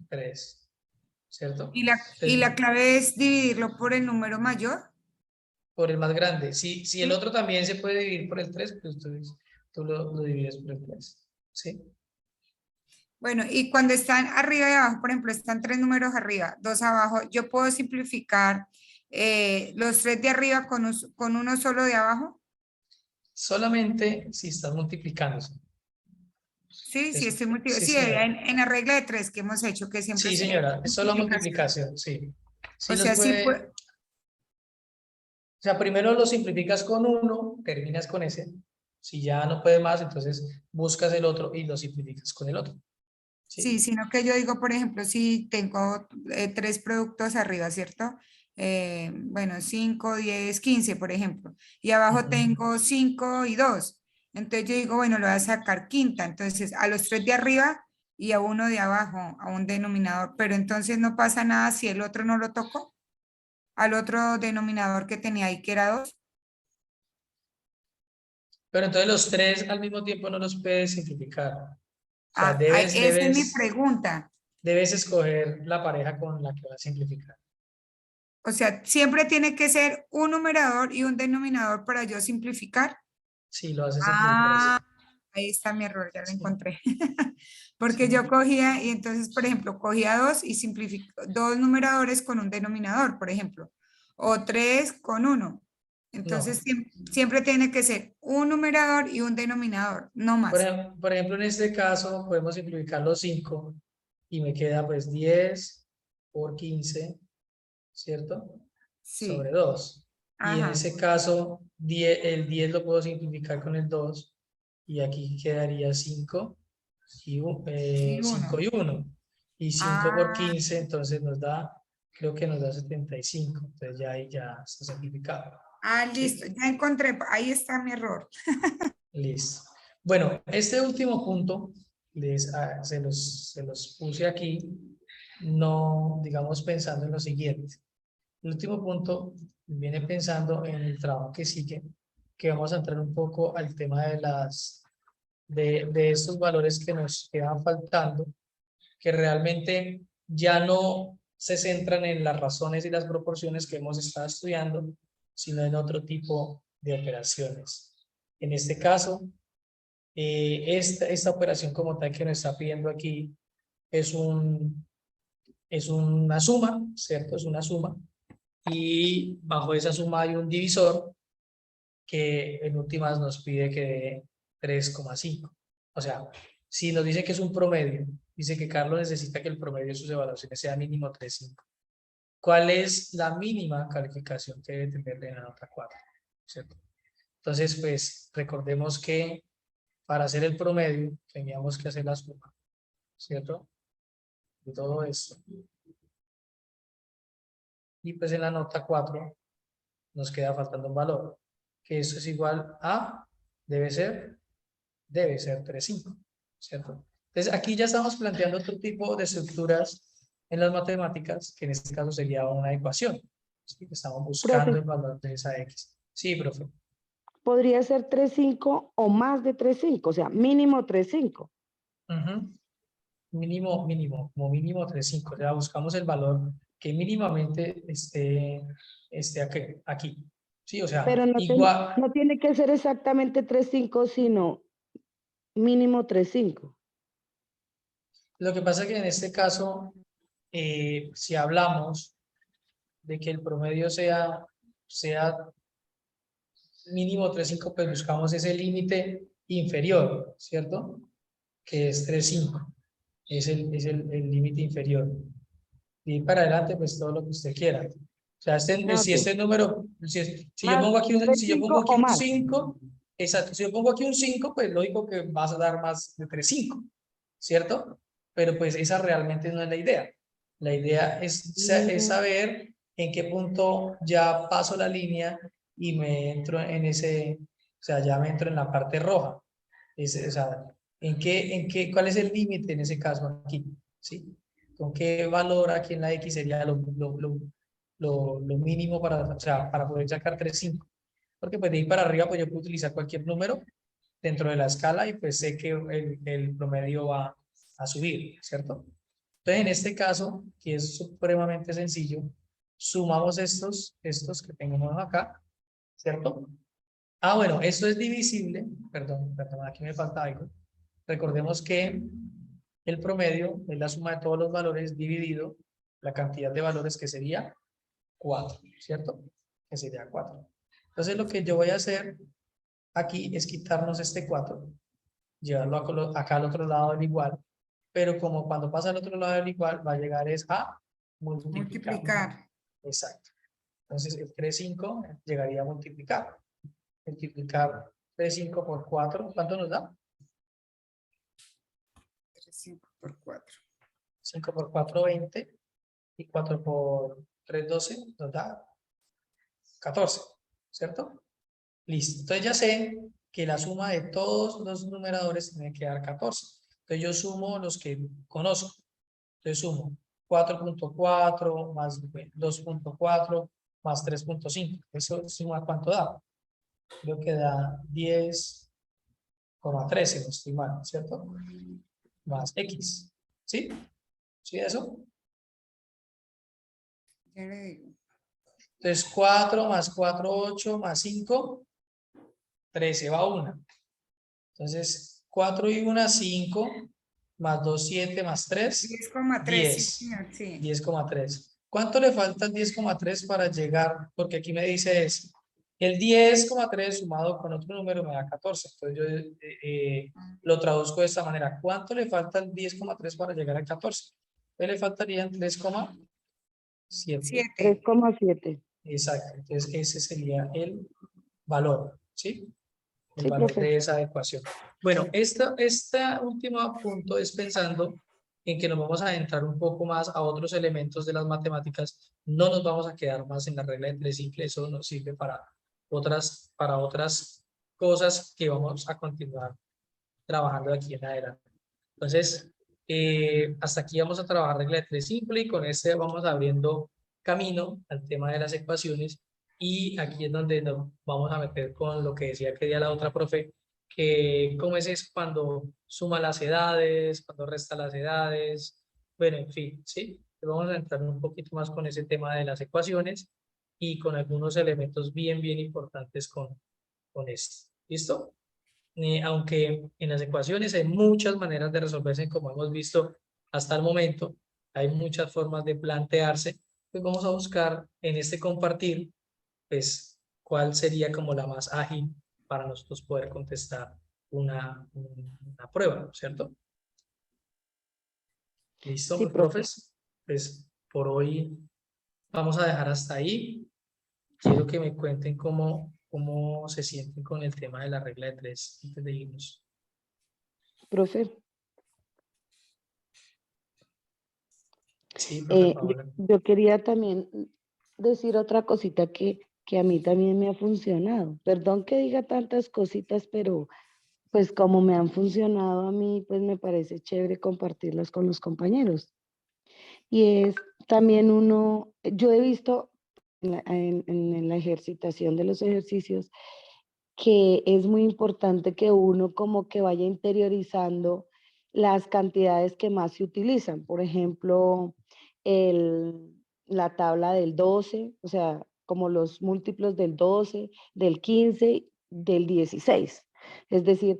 3, ¿cierto? ¿Y la Entonces, clave es dividirlo por el número mayor? por el más grande. Si el Sí. otro también se puede dividir por el 3, pues tú lo divides por el 3. ¿Sí? Bueno, y cuando están arriba y abajo, por ejemplo, están 3 números arriba, 2 abajo, yo puedo simplificar los 3 de arriba con uno solo de abajo. Solamente si estás multiplicándose. Sí, sí, Eso. estoy multiplicando. Sí, Sí, señora. en la regla de 3 que hemos hecho, que siempre Sí, es señora. Es solo multiplicación. multiplicación, sí. Sí O los sea, sí, puede... O sea, primero lo simplificas con uno, terminas con ese. Si ya no puedes más, entonces buscas el otro y lo simplificas con el otro. ¿Sí? sí, sino que yo digo, por ejemplo, si tengo 3 productos arriba, ¿cierto? Bueno, 5, 10, 15, por ejemplo. Y abajo Ujú. tengo 5 y 2. Entonces yo digo, bueno, lo voy a sacar quinta. Entonces a los 3 de arriba y a uno de abajo, a un denominador. Pero entonces no pasa nada si el otro no lo toco. Al otro denominador que tenía ahí, que era 2. Pero entonces los tres al mismo tiempo no los puedes simplificar. O sea, Ah, esa es mi pregunta. debes escoger la pareja con la que vas a simplificar. O sea, siempre tiene que ser un numerador y un denominador para yo simplificar. Sí, lo haces simplificar así. Ah, ahí está mi error, ya lo Sí, encontré. Porque sí. yo cogía y entonces, por ejemplo, cogía 2 y simplifico 2 numeradores con un denominador, por ejemplo, o 3 con 1. Entonces, No. siempre tiene que ser un numerador y un denominador, no más. Por ejemplo, en este caso podemos simplificar los 5 y me queda pues 10 por 15, ¿cierto? Sobre Sí, 2. Y en ajá. ese caso, el 10 lo puedo simplificar con el 2 y aquí quedaría 5 y, Y 5 1. y 1. Y 5 por Ah, 15, entonces nos da, creo que nos da 75. Entonces ya ahí ya está simplificado. listo, ¿Sí? ya encontré, ahí está mi error. Listo. Bueno, este último punto se los puse aquí, no, digamos, pensando en lo siguiente. El último punto viene pensando en el trabajo que sigue, que vamos a entrar un poco al tema de estos valores que nos quedan faltando, que realmente ya no se centran en las razones y las proporciones que hemos estado estudiando, sino en otro tipo de operaciones. En este caso, esta operación como tal que nos está pidiendo aquí es una suma, ¿cierto? Es una suma. Y bajo esa suma hay un divisor que en últimas nos pide que dé 3,5. O sea, si nos dice que es un promedio, dice que Carlos necesita que el promedio de sus evaluaciones sea mínimo 3,5. ¿Cuál es la mínima calificación que debe tener en la nota 4? ¿Cierto? Entonces, pues recordemos que para hacer el promedio teníamos que hacer la suma, ¿cierto? De todo esto. Y pues en la nota 4 nos queda faltando un valor, que eso es igual a, debe ser 3,5, ¿cierto? Entonces aquí ya estamos planteando otro tipo de estructuras en las matemáticas, que en este caso sería una ecuación. ¿Sí? Estamos buscando Profe, el valor de esa X. Sí, profe. podría ser 3,5 o más de 3,5, o sea, mínimo 3,5. Ujú. Mínimo, como mínimo 3,5. O sea, buscamos el valor que mínimamente esté aquí. Sí, o sea, Pero igual. no tiene que ser exactamente 3,5, sino mínimo 3,5. Lo que pasa es que en este caso, si hablamos de que el promedio sea mínimo 3,5, pues buscamos ese límite inferior, ¿cierto? Que es 3,5. Es el límite inferior. Y ahí para adelante, pues todo lo que usted quiera. O sea, Ah, si ok. este número, si yo Más pongo aquí de 5 o un más. 5, exacto, si yo pongo aquí un 5, pues lógico que vas a dar más de 3,5, ¿cierto? Pero pues esa realmente no es la idea. La idea es Mm, saber en qué punto ya paso la línea y me entro en ese, o sea, ya me entro en la parte roja. O sea, ¿cuál es el límite en ese caso aquí? ¿Sí? ¿Con qué valor aquí en la X sería lo mínimo para, o sea, para poder sacar 3,5? Porque pues de ahí para arriba pues yo puedo utilizar cualquier número dentro de la escala y pues sé que el promedio va a subir, ¿cierto? Entonces, en este caso, que es supremamente sencillo, sumamos estos que tenemos acá, ¿cierto? Ah, bueno, esto es divisible, perdón, aquí me falta algo. Recordemos que el promedio es la suma de todos los valores dividido la cantidad de valores que sería 4, ¿cierto? Que sería 4. Entonces, lo que yo voy a hacer aquí es quitarnos este 4, llevarlo acá al otro lado del igual, pero como cuando pasa al otro lado del igual va a llegar es a multiplicar. Multiplicar. Exacto. Entonces el 3,5 llegaría a multiplicar. Multiplicar 3,5 por 4, ¿cuánto nos da? 5 por 4. 5 por 4, 20. Y 4 por 3, 12, nos da 14, ¿cierto? Listo. Entonces ya sé que la suma de todos los numeradores tiene que dar 14. Entonces yo sumo los que conozco. Entonces sumo 4.4 más 2.4 más 3.5. ¿Eso suma cuánto da? Creo que da 10,13, no estoy mal, ¿cierto? Más X. ¿Sí? ¿Sí eso? Ya le digo. Entonces 4 más 4, 8 más 5, 13, va 1. Entonces 4 y 1, 5, más 2, 7, más 3, 10,3, sí, 10. señor, sí. 10,3. ¿Cuánto le falta al 10,3 para llegar? Porque aquí me dice es, el 10,3 sumado con otro número me da 14. Entonces yo lo traduzco de esta manera. ¿Cuánto le falta al 10,3 para llegar al 14? Entonces le faltarían 3,7. 7. 3,7. Exacto. Entonces ese sería el valor, ¿sí? El Sí, valor profe. de esa ecuación. Bueno, este último punto es pensando en que nos vamos a adentrar un poco más a otros elementos de las matemáticas. No nos vamos a quedar más en la regla de 3 simple, eso nos sirve para otras cosas que vamos a continuar trabajando de aquí en adelante. Entonces, hasta aquí vamos a trabajar regla de 3 simple y con este vamos abriendo camino al tema de las ecuaciones y aquí es donde nos vamos a meter con lo que decía que día la otra profe, que cómo es eso cuando suma las edades, cuando resta las edades, bueno, en fin, ¿sí? Vamos a entrar un poquito más con ese tema de las ecuaciones y con algunos elementos bien importantes con esto. ¿Listo? Aunque en las ecuaciones hay muchas maneras de resolverse, como hemos visto hasta el momento, hay muchas formas de plantearse, pues vamos a buscar en este compartir, pues, cuál sería como la más ágil para nosotros poder contestar una prueba, ¿cierto? ¿Listo, Sí, profe. profes? Pues por hoy vamos a dejar hasta ahí. Quiero que me cuenten cómo se sienten con el tema de la regla de 3 antes de irnos. Profe, Sí, profe, yo, Paola. yo quería también decir otra cosita que a mí también me ha funcionado. Perdón que diga tantas cositas, pero pues como me han funcionado a mí, pues me parece chévere compartirlas con los compañeros. Y es también yo he visto en la ejercitación de los ejercicios que es muy importante que uno como que vaya interiorizando las cantidades que más se utilizan. Por ejemplo, la tabla del 12, o sea, como los múltiplos del 12, del 15, del 16. Es decir,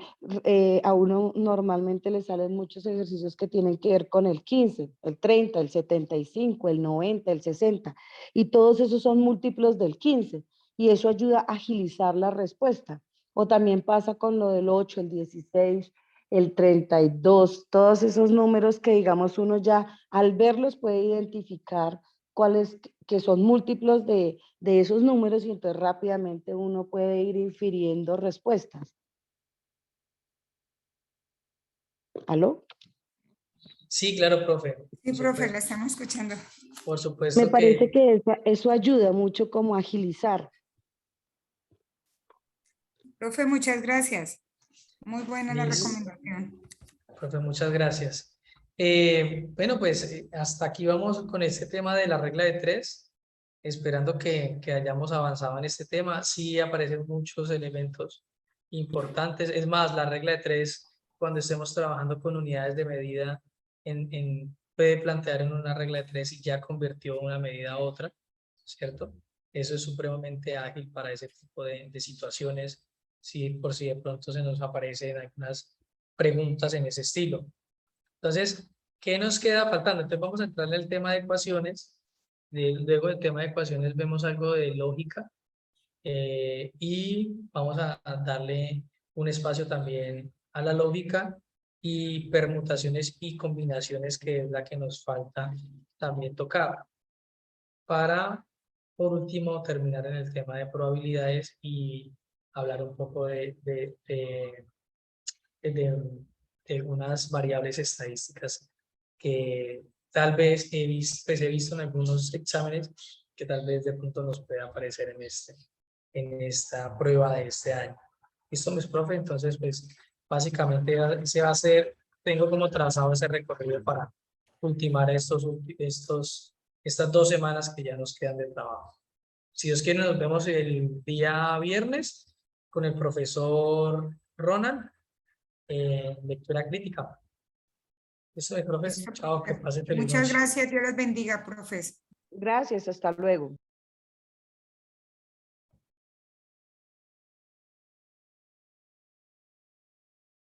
a uno normalmente le salen muchos ejercicios que tienen que ver con el 15, el 30, el 75, el 90, el 60, y todos esos son múltiplos del 15 y eso ayuda a agilizar la respuesta. O también pasa con lo del 8, el 16, el 32, todos esos números que digamos uno ya al verlos puede identificar cuáles que son múltiplos de esos números y entonces rápidamente uno puede ir infiriendo respuestas. ¿Aló? Sí, claro, profe. Sí, Por profe, supuesto, la estamos escuchando. por Me supuesto parece que que eso ayuda mucho como a agilizar. Profe, muchas gracias. Muy buena la listo. recomendación. Profe, muchas gracias. Bueno, pues hasta aquí vamos con este tema de la regla de 3, esperando que hayamos avanzado en este tema. Sí aparecen muchos elementos importantes. Es más, la regla de 3, cuando estemos trabajando con unidades de medida, puede plantear en una regla de 3 y ya convirtió una medida a otra, ¿cierto? Eso es supremamente ágil para ese tipo de situaciones, por si de pronto se nos aparecen algunas preguntas en ese estilo. Entonces, ¿qué nos queda faltando? Entonces vamos a entrarle al tema de ecuaciones. Luego del tema de ecuaciones vemos algo de lógica y vamos a darle un espacio también a la lógica y permutaciones y combinaciones, que es la que nos falta también tocar. Para, por último, terminar en el tema de probabilidades y hablar un poco de algunas variables estadísticas que tal vez he visto en algunos exámenes, que tal vez de pronto nos pueda aparecer en esta prueba de este año. ¿Listo, mis profe? Entonces, pues, básicamente se va a hacer, tengo como trazado ese recorrido para ultimar estas 2 semanas que ya nos quedan de trabajo. Si Dios quiere, nos vemos el día viernes con el profesor Ronald, lectura crítica. Eso es, profe. Listo, Chao, que profe. pase feliz Muchas noche. gracias, Dios los bendiga, profes. Gracias, hasta luego.